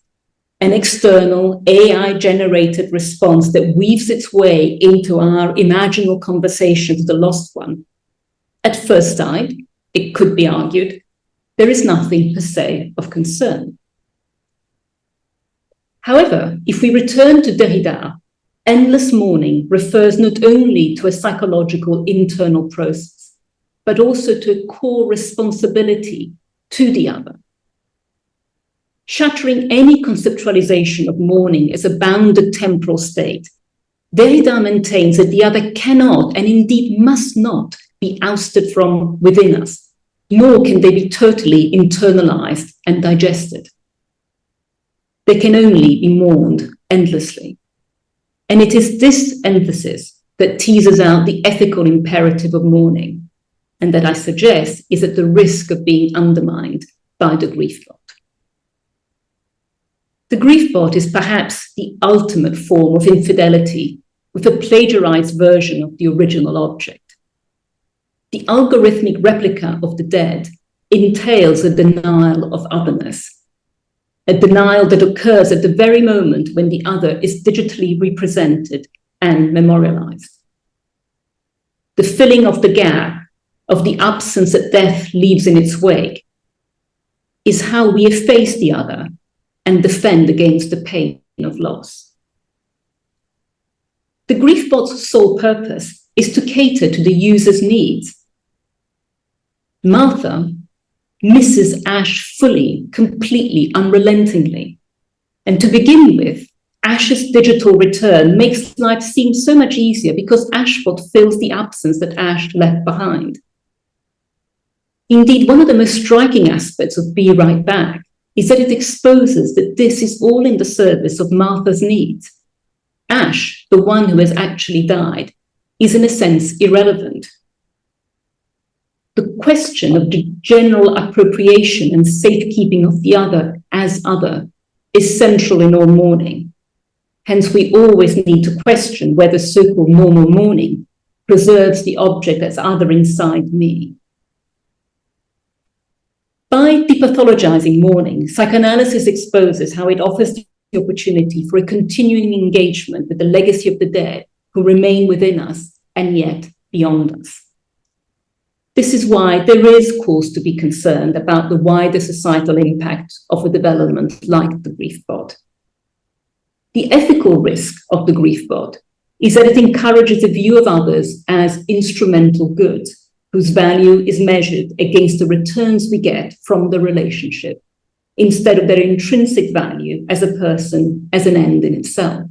an external AI-generated response that weaves its way into our imaginal conversation with the lost one, at first sight, it could be argued, there is nothing per se of concern. However, if we return to Derrida, endless mourning refers not only to a psychological internal process, but also to a core responsibility to the other. Shattering any conceptualization of mourning as a bounded temporal state, Derrida maintains that the other cannot, and indeed must not, be ousted from within us, nor can they be totally internalized and digested. They can only be mourned endlessly. And it is this emphasis that teases out the ethical imperative of mourning, and that I suggest is at the risk of being undermined by the Griefbot. The Griefbot is perhaps the ultimate form of infidelity with a plagiarized version of the original object. The algorithmic replica of the dead entails a denial of otherness, a denial that occurs at the very moment when the other is digitally represented and memorialized. The filling of the gap of the absence that death leaves in its wake is how we efface the other and defend against the pain of loss. The Griefbot's sole purpose is to cater to the user's needs. Martha misses Ash fully, completely, unrelentingly. And to begin with, Ash's digital return makes life seem so much easier because Ashbot fills the absence that Ash left behind. Indeed, one of the most striking aspects of Be Right Back is that it exposes that this is all in the service of Martha's needs. Ash, the one who has actually died, is in a sense irrelevant. The question of the general appropriation and safekeeping of the other as other is central in all mourning. Hence, we always need to question whether so-called normal mourning preserves the object as other inside me. By depathologizing mourning, psychoanalysis exposes how it offers the opportunity for a continuing engagement with the legacy of the dead who remain within us and yet beyond us. This is why there is cause to be concerned about the wider societal impact of a development like the Griefbot. The ethical risk of the Griefbot is that it encourages a view of others as instrumental goods, whose value is measured against the returns we get from the relationship, instead of their intrinsic value as a person, as an end in itself.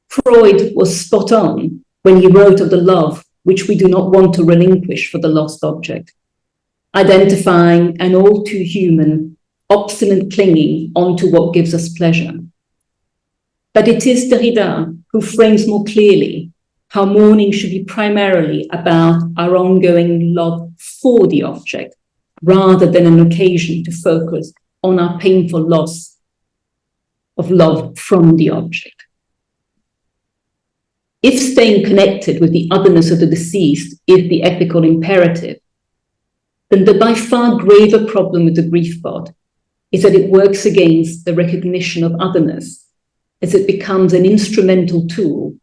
Freud was spot on when he wrote of the love which we do not want to relinquish for the lost object, identifying an all too human, obstinate clinging onto what gives us pleasure. But it is Derrida who frames more clearly how mourning should be primarily about our ongoing love for the object, rather than an occasion to focus on our painful loss of love from the object. If staying connected with the otherness of the deceased is the ethical imperative, then the by far graver problem with the Griefbot is that it works against the recognition of otherness, as it becomes an instrumental tool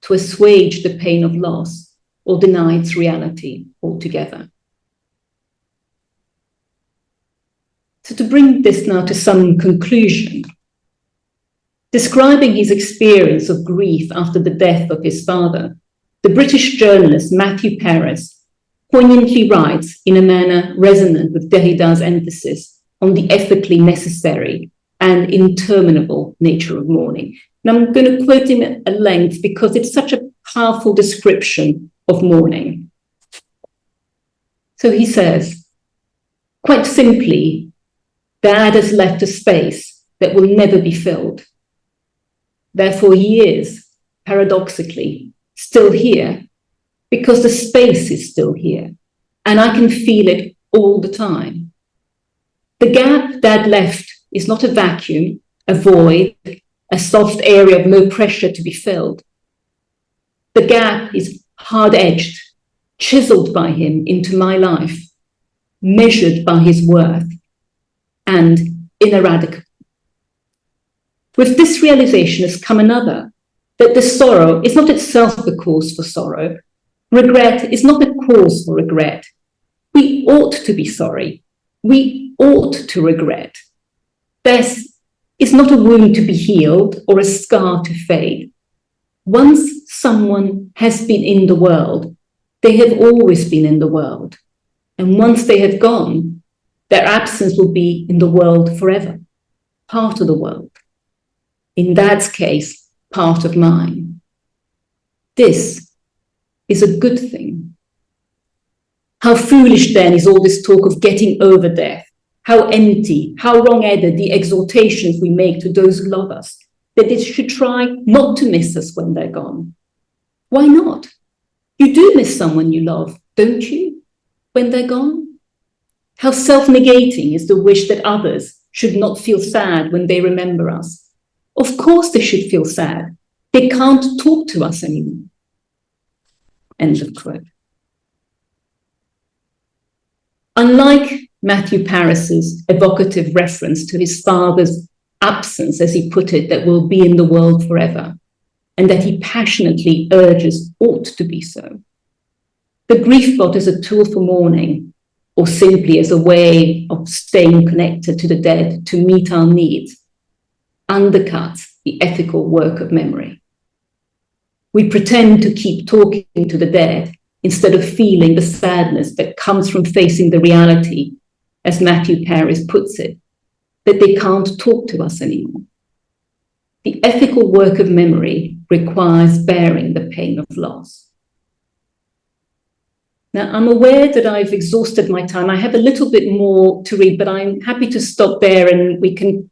to assuage the pain of loss or deny its reality altogether. So to bring this now to some conclusion, Describing his experience of grief after the death of his father, the British journalist Matthew Paris poignantly writes in a manner resonant with Derrida's emphasis on the ethically necessary and interminable nature of mourning. And I'm going to quote him at length because it's such a powerful description of mourning. So he says, quite simply, Dad has left a space that will never be filled. Therefore, he is, paradoxically, still here because the space is still here and I can feel it all the time. The gap Dad left is not a vacuum, a void, a soft area of no pressure to be filled. The gap is hard-edged, chiseled by him into my life, measured by his worth, and ineradicable. With this realization has come another, that the sorrow is not itself the cause for sorrow. Regret is not the cause for regret. We ought to be sorry. We ought to regret. Death is not a wound to be healed or a scar to fade. Once someone has been in the world, they have always been in the world. And once they have gone, their absence will be in the world forever, part of the world. In Dad's case, part of mine. This is a good thing. How foolish then is all this talk of getting over death? How empty, how wrong-headed the exhortations we make to those who love us, that they should try not to miss us when they're gone. Why not? You do miss someone you love, don't you, when they're gone? How self-negating is the wish that others should not feel sad when they remember us. Of course they should feel sad. They can't talk to us anymore. End of quote. Unlike Matthew Paris's evocative reference to his father's absence, as he put it, that will be in the world forever, and that he passionately urges ought to be so, the Griefbot is a tool for mourning, or simply as a way of staying connected to the dead to meet our needs, undercuts the ethical work of memory. We pretend to keep talking to the dead instead of feeling the sadness that comes from facing the reality, as Matthew Paris puts it, that they can't talk to us anymore. The ethical work of memory requires bearing the pain of loss. Now, I'm aware that I've exhausted my time. I have a little bit more to read, but I'm happy to stop there and we can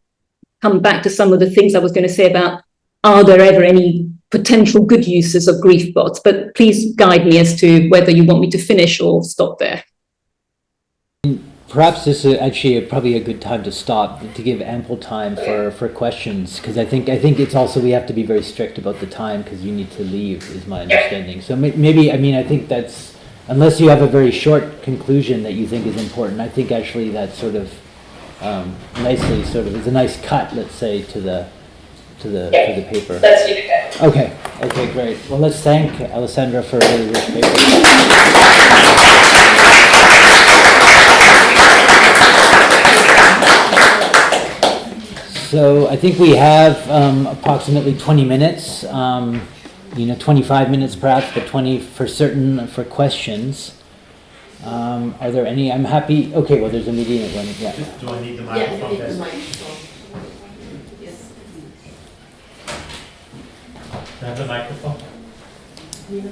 come back to some of the things I was going to say about, are there ever any potential good uses of Griefbots? But please guide me as to whether you want me to finish or stop there. Perhaps this is actually probably a good time to stop, to give ample time for questions, because I think it's also, we have to be very strict about the time because you need to leave, is my understanding. So maybe, I mean, I think that's, unless you have a very short conclusion that you think is important, I think actually that sort of nicely sort of is a nice cut, let's say, to the paper. Let's leave it there. Okay, great. Well, let's thank Alessandra for a really rich paper. So I think we have approximately 20 minutes, 25 minutes perhaps, but 20 for certain for questions. Are there any? I'm happy. Okay, well, there's a meeting at 1. Yeah. Do I need the microphone? Yeah, you need the microphone. Yes. Do I have the microphone? Yeah.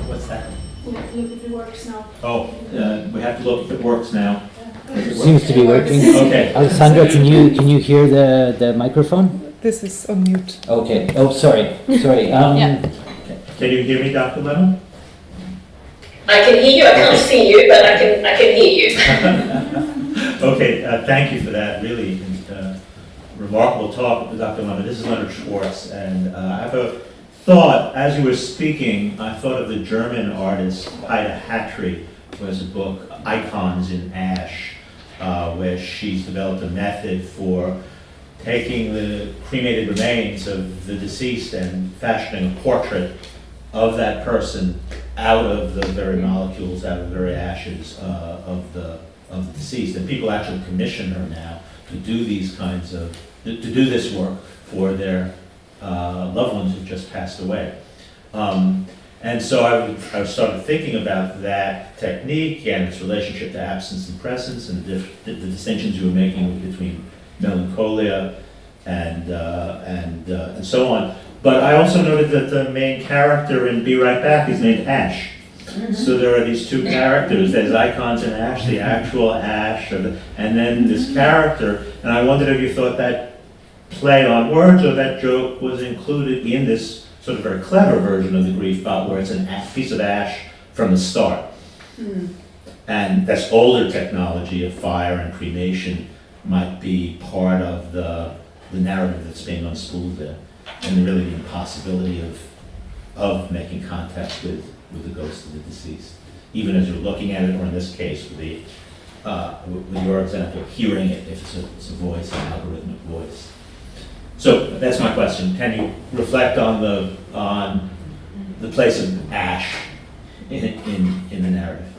What's that? We have to look if it works now. Oh, we have to look if it works now. Seems to be working. Okay. Alessandra, can you hear the microphone? This is on mute. Okay. Oh, sorry. Can you hear me, Dr. Lemma? I can hear you. I can't see you, but I can hear you. Okay, thank you for that really remarkable talk, Dr. Lemma. This is Leonard Schwartz, and I have a thought, as you were speaking, I thought of the German artist Ida Hatry, who has a book, Icons in Ash, where she's developed a method for taking the cremated remains of the deceased and fashioning a portrait of that person out of the very molecules, out of the very ashes of the deceased. And people actually commission her now to do these kinds of, to do this work for their loved ones who just passed away. And so I started thinking about that technique and its relationship to absence and presence, and the distinctions you were making between melancholia and so on. But I also noted that the main character in Be Right Back is named Ash. Mm-hmm. So there are these two characters. There's icons in Ash, the actual Ash, and then this character. And I wondered if you thought that play on words or that joke was included in this sort of very clever version of the Griefbot, where it's a piece of ash from the start. Mm. And that's older technology of fire and cremation might be part of the narrative that's being unspooled there, and really the impossibility of making contact with the ghost of the deceased, even as you're looking at it, or in this case, with your example, hearing it, if it's a voice, an algorithmic voice. So that's my question. Can you reflect on the place of ash in the narrative?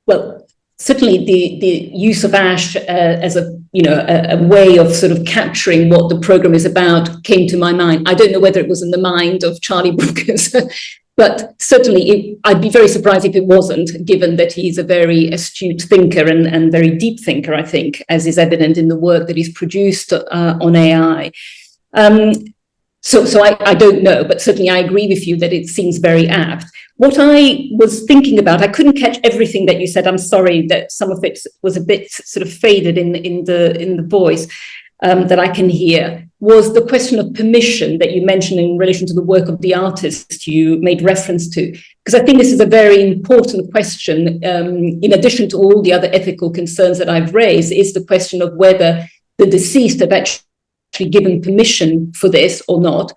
Well, certainly the use of ash as a way of sort of capturing what the program is about came to my mind. I don't know whether it was in the mind of Charlie Brooker's, but certainly I'd be very surprised if it wasn't, given that he's a very astute thinker and very deep thinker, I think, as is evident in the work that he's produced on AI. So I don't know, but certainly I agree with you that it seems very apt. What I was thinking about, I couldn't catch everything that you said. I'm sorry that some of it was a bit sort of faded in the voice that I can hear, was the question of permission that you mentioned in relation to the work of the artist you made reference to. Because I think this is a very important question, in addition to all the other ethical concerns that I've raised, is the question of whether the deceased have actually given permission for this or not.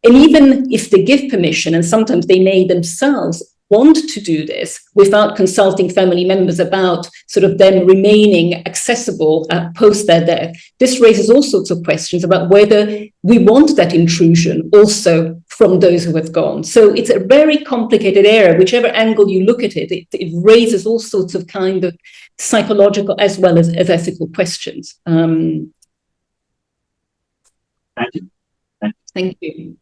And even if they give permission, and sometimes they may themselves want to do this without consulting family members about sort of them remaining accessible post their death, this raises all sorts of questions about whether we want that intrusion also from those who have gone. So it's a very complicated area. Whichever angle you look at it, it raises all sorts of kind of psychological as well as ethical questions. Thank you. Thank you.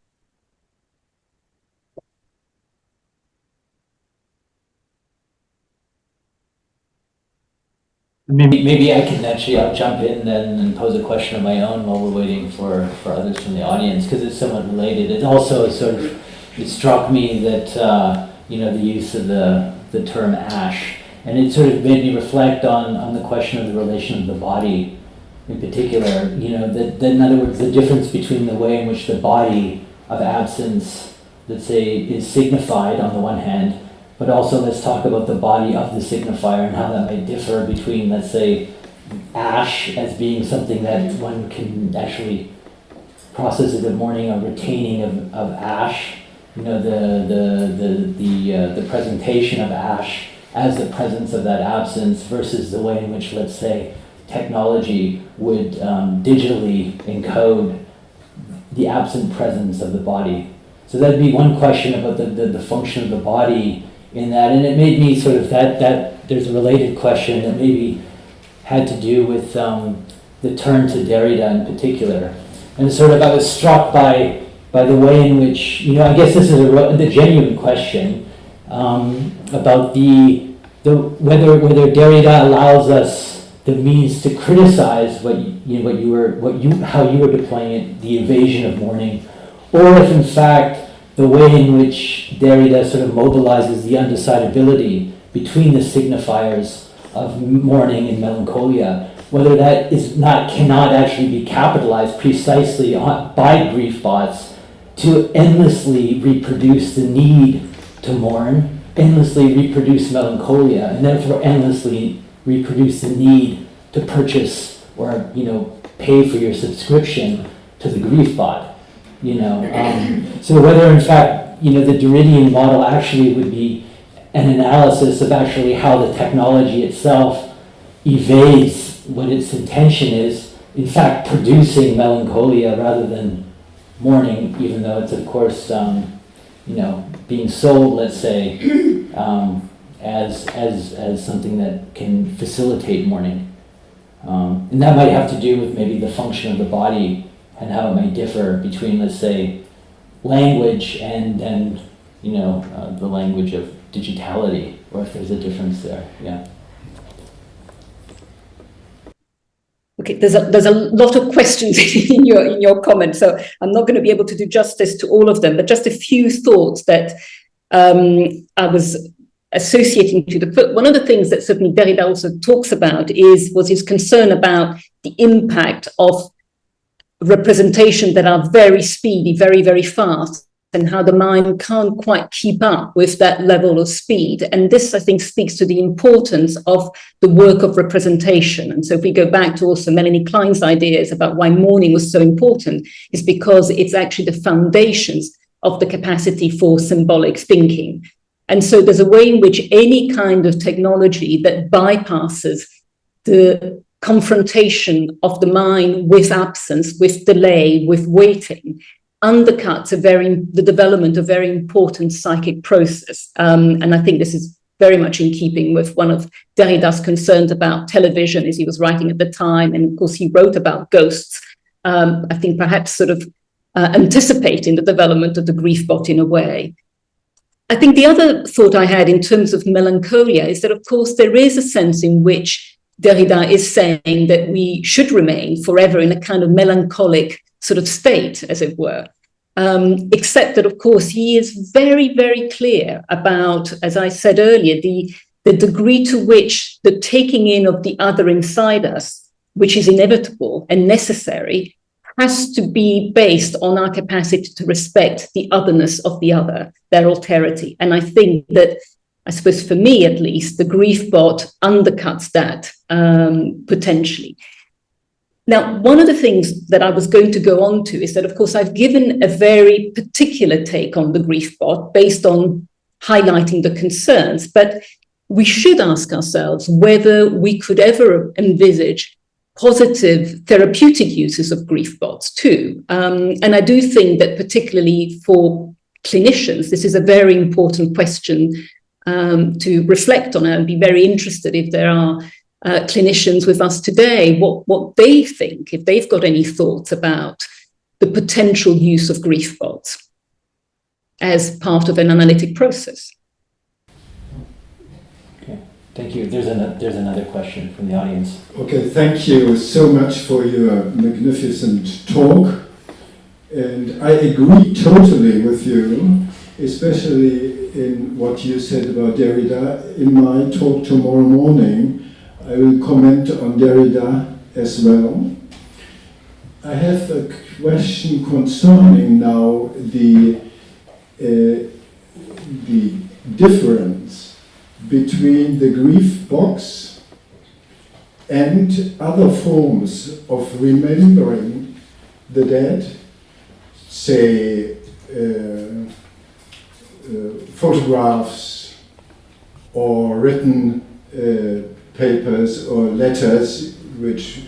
Maybe I can actually, I'll jump in then and pose a question of my own while we're waiting for others from the audience, because it's somewhat related. It also sort of, it struck me that, the use of the term ash, and it sort of made me reflect on the question of the relation of the body in particular, that in other words, the difference between the way in which the body of absence, let's say, is signified on the one hand, but also let's talk about the body of the signifier and how that might differ between, let's say, ash as being something that one can actually process as a mourning, a retaining of ash, the presentation of ash as the presence of that absence, versus the way in which, let's say, technology would digitally encode the absent presence of the body. So that'd be one question about the function of the body in that, and it made me sort of that there's a related question that maybe had to do with the turn to Derrida in particular, and sort of I was struck by the way in which, I guess this is the genuine question about whether Derrida allows us the means to criticize how you were deploying it, the invasion of mourning, or if in fact the way in which Derrida sort of mobilizes the undecidability between the signifiers of mourning and melancholia, whether that cannot actually be capitalized precisely by griefbots to endlessly reproduce the need to mourn, endlessly reproduce melancholia, and therefore endlessly reproduce the need to purchase or pay for your subscription to the griefbot. So whether in fact, the Derridian model actually would be an analysis of actually how the technology itself evades what its intention is, in fact producing melancholia rather than mourning, even though it's of course, being sold, let's say, as something that can facilitate mourning. And that might have to do with maybe the function of the body and how it might differ between, let's say, language and the language of digitality, or if there's a difference there. Yeah. Okay, there's a lot of questions in your comment, so I'm not going to be able to do justice to all of them, but just a few thoughts that I was associating to one of the things that certainly Derrida also talks about was his concern about the impact of representation that are very speedy, very, very fast, and how the mind can't quite keep up with that level of speed. And this, I think, speaks to the importance of the work of representation. And so if we go back to also Melanie Klein's ideas about why mourning was so important, is because it's actually the foundations of the capacity for symbolic thinking. And so there's a way in which any kind of technology that bypasses the confrontation of the mind with absence, with delay, with waiting, undercuts the development of a very important psychic process. And I think this is very much in keeping with one of Derrida's concerns about television as he was writing at the time. And of course, he wrote about ghosts, I think perhaps sort of anticipating the development of the griefbot in a way. I think the other thought I had in terms of melancholia is that, of course, there is a sense in which Derrida is saying that we should remain forever in a kind of melancholic sort of state, as it were, except that, of course, he is very, very clear about, as I said earlier, the degree to which the taking in of the other inside us, which is inevitable and necessary, has to be based on our capacity to respect the otherness of the other, their alterity. And I think that, I suppose for me at least, the griefbot undercuts that potentially. Now, one of the things that I was going to go on to is that, of course, I've given a very particular take on the griefbot based on highlighting the concerns, but we should ask ourselves whether we could ever envisage positive therapeutic uses of griefbots too. And I do think that particularly for clinicians, this is a very important question to reflect on. I'd be very interested if there are clinicians with us today, what they think, if they've got any thoughts about the potential use of griefbots as part of an analytic process. Okay, thank you. There's another question from the audience. Okay, thank you so much for your magnificent talk. And I agree totally with you, especially in what you said about Derrida. In my talk tomorrow morning, I will comment on Derrida as well. I have a question concerning now the difference between the grief box and other forms of remembering the dead, say photographs or written papers or letters which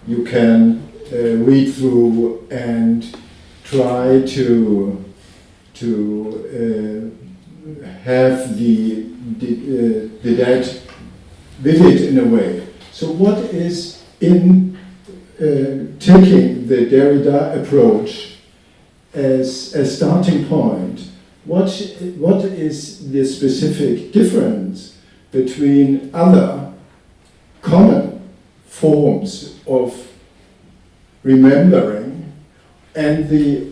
you can read through and try to have the dead vivid in a way. So what is in taking the Derrida approach as a starting point, what is the specific difference between other common forms of remembering and the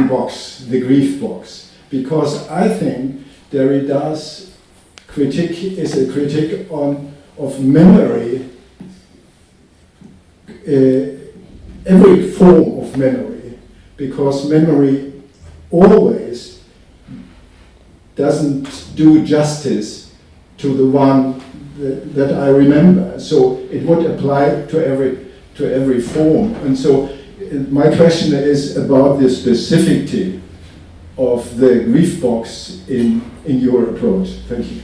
box, the grief box? Because I think Derrida's critique is a critique of memory, every form of memory, because memory always doesn't do justice to the one that I remember. So it would apply to every form. And so my question is about the specificity of the grief box in your approach. Thank you.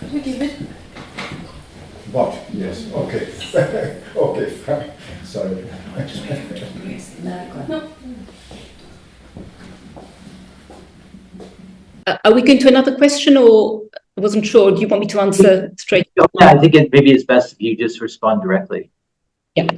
Could we give it? What? Yes. Okay. Okay. Fine. Sorry. No. Are we going to another question, or I wasn't sure? Do you want me to answer straight? Yeah, I think maybe it's best if you just respond directly. Yeah.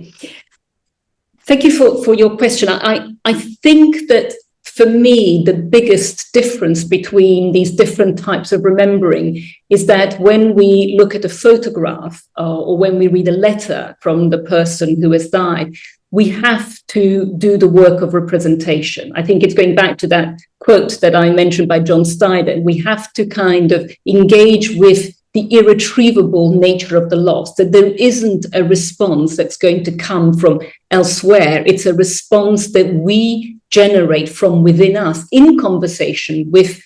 Thank you for your question. I think that for me, the biggest difference between these different types of remembering is that when we look at a photograph or when we read a letter from the person who has died, we have to do the work of representation. I think it's going back to that quote that I mentioned by John Steiner. We have to kind of engage with the irretrievable nature of the loss, that there isn't a response that's going to come from elsewhere. It's a response that we generate from within us in conversation with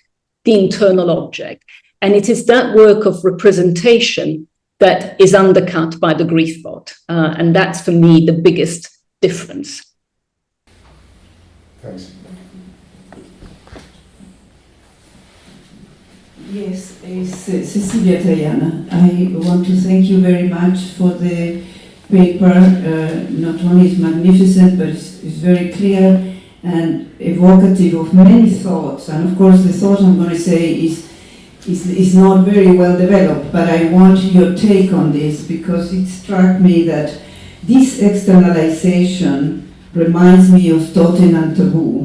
the internal object. And it is that work of representation that is undercut by the griefbot. And that's, for me, the biggest difference. Thanks. Yes, it's Cecilia Tayana. I want to thank you very much for the paper. Not only is magnificent, but it's very clear and evocative of many thoughts. And of course, the thought I'm going to say is not very well developed, but I want your take on this because it struck me that this externalization reminds me of totem and taboo,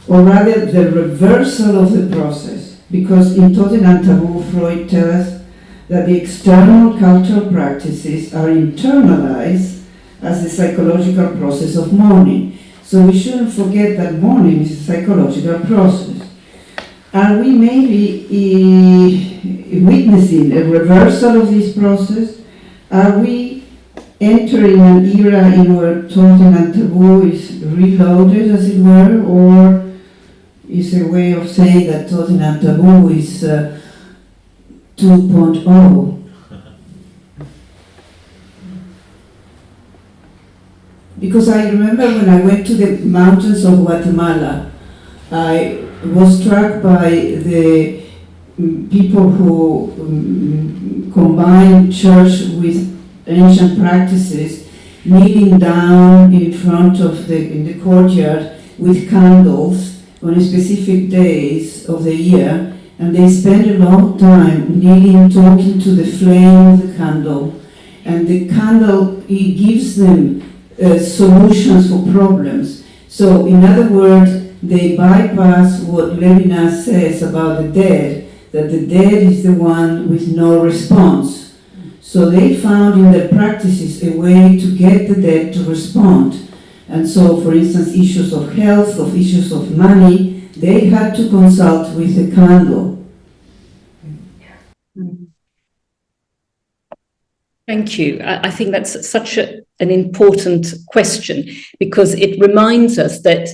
or rather the reversal of the process. Because in Totem and Taboo, Freud tells us that the external cultural practices are internalized as the psychological process of mourning. So we shouldn't forget that mourning is a psychological process. Are we maybe witnessing a reversal of this process? Are we entering an era in where Totem and Taboo is reloaded, as it were, or is a way of saying that Totem and Taboo is 2.0. Because I remember when I went to the mountains of Guatemala, I was struck by the people who combine church with ancient practices, kneeling down in front of in the courtyard with candles on specific days of the year, and they spend a long time kneeling, talking to the flame of the candle, and the candle, it gives them solutions for problems. So in other words, they bypass what Levinas says about the dead, that the dead is the one with no response. So they found in their practices a way to get the dead to respond. And so, for instance, issues of health, of issues of money, they had to consult with a candle. Thank you. I think that's such an important question, because it reminds us that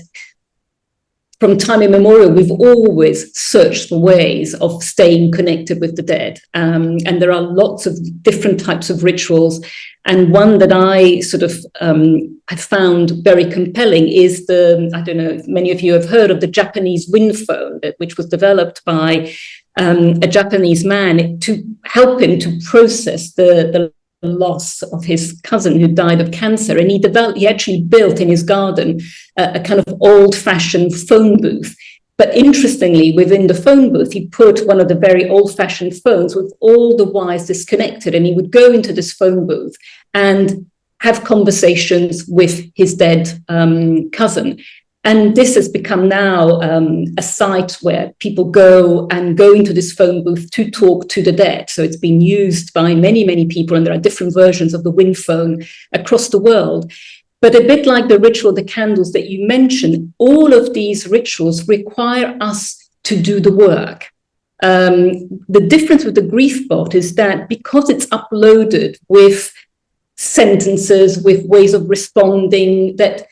from time immemorial, we've always searched for ways of staying connected with the dead. And there are lots of different types of rituals. And one that I sort of have found very compelling is I don't know if many of you have heard of the Japanese wind phone, which was developed by a Japanese man to help him to process the loss of his cousin who died of cancer. And he actually built in his garden a kind of old-fashioned phone booth. But interestingly, within the phone booth, he put one of the very old-fashioned phones with all the wires disconnected, and he would go into this phone booth and have conversations with his dead cousin. And this has become now a site where people go into this phone booth to talk to the dead. So it's been used by many, many people, and there are different versions of the wind phone across the world. But a bit like the ritual, the candles that you mentioned, all of these rituals require us to do the work. The difference with the Griefbot is that because it's uploaded with sentences, with ways of responding that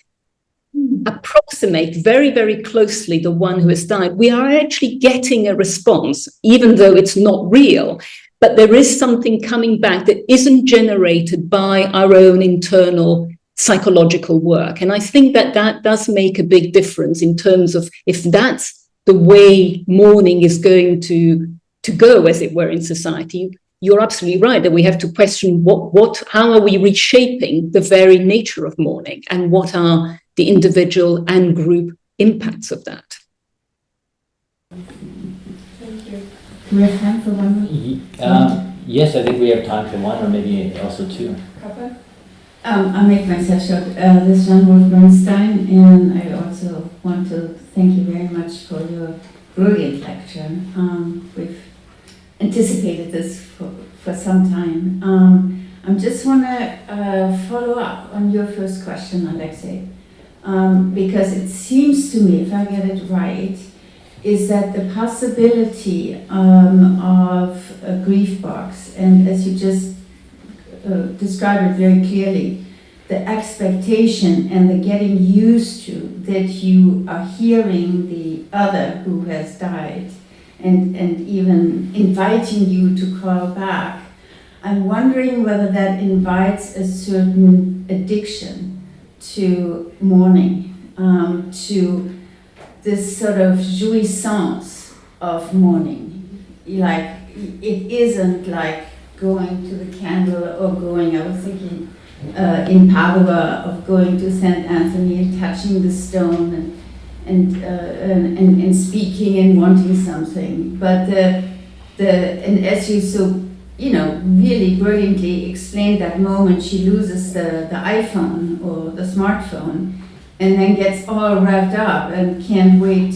approximate very, very closely the one who has died, we are actually getting a response, even though it's not real. But there is something coming back that isn't generated by our own internal psychological work. And I think that does make a big difference in terms of if that's the way mourning is going to go, as it were, in society. You're absolutely right that we have to question how are we reshaping the very nature of mourning, and what are the individual and group impacts of that. Thank we have time for one more? Yes, I think we have time for one, or maybe also two. I'll make myself short. This is Jean-Wolf Bernstein, and I also want to thank you very much for your brilliant lecture. We've anticipated this for some time. I just want to follow up on your first question, Alexei, because it seems to me, if I get it right, is that the possibility of a grief box, and as you just described it very clearly, the expectation and the getting used to that you are hearing the other who has died and even inviting you to call back. I'm wondering whether that invites a certain addiction to mourning, to this sort of jouissance of mourning. Like, it isn't like going to the candle or going, I was thinking in Padua of going to St. Anthony and touching the stone and speaking and wanting something. But and as you so, really brilliantly explained that moment she loses the iPhone or the smartphone and then gets all wrapped up and can't wait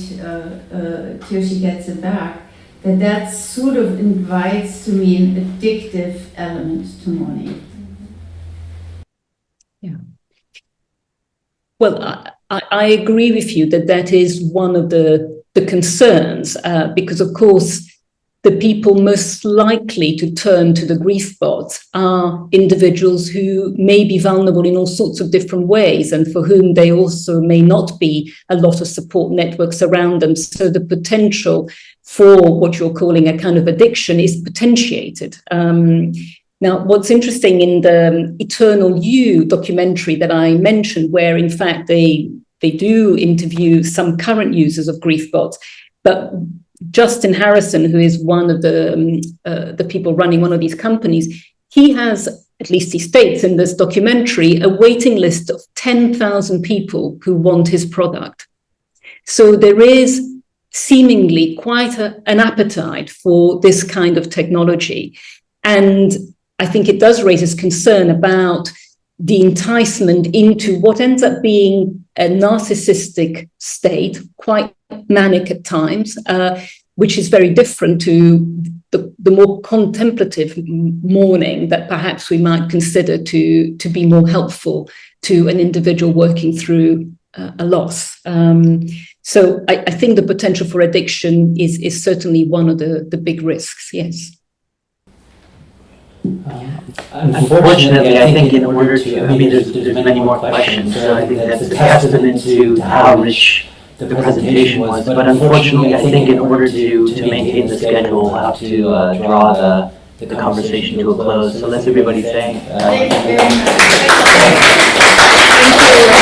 till she gets it back, that sort of invites to me an addictive element to mourning. Yeah. Well, I agree with you that is one of the concerns, because of course the people most likely to turn to the griefbot are individuals who may be vulnerable in all sorts of different ways, and for whom they also may not be a lot of support networks around them. So the potential for what you're calling a kind of addiction is potentiated. Now, what's interesting in the Eternal You documentary that I mentioned, where in fact they do interview some current users of griefbots, but Justin Harrison, who is one of the people running one of these companies, he has, at least he states in this documentary, a waiting list of 10,000 people who want his product. So there is seemingly quite an appetite for this kind of technology. And I think it does raise this concern about the enticement into what ends up being a narcissistic state, quite manic at times, which is very different to the more contemplative mourning that perhaps we might consider to be more helpful to an individual working through a loss. So I think the potential for addiction is certainly one of the big risks, yes. Unfortunately, I think in order to, there's many more questions, so I think that's a testament to how rich the presentation was, but unfortunately, I think in order to maintain the schedule, we'll have to draw the conversation to a close. So let's everybody thank. Thank you very much. Thank you.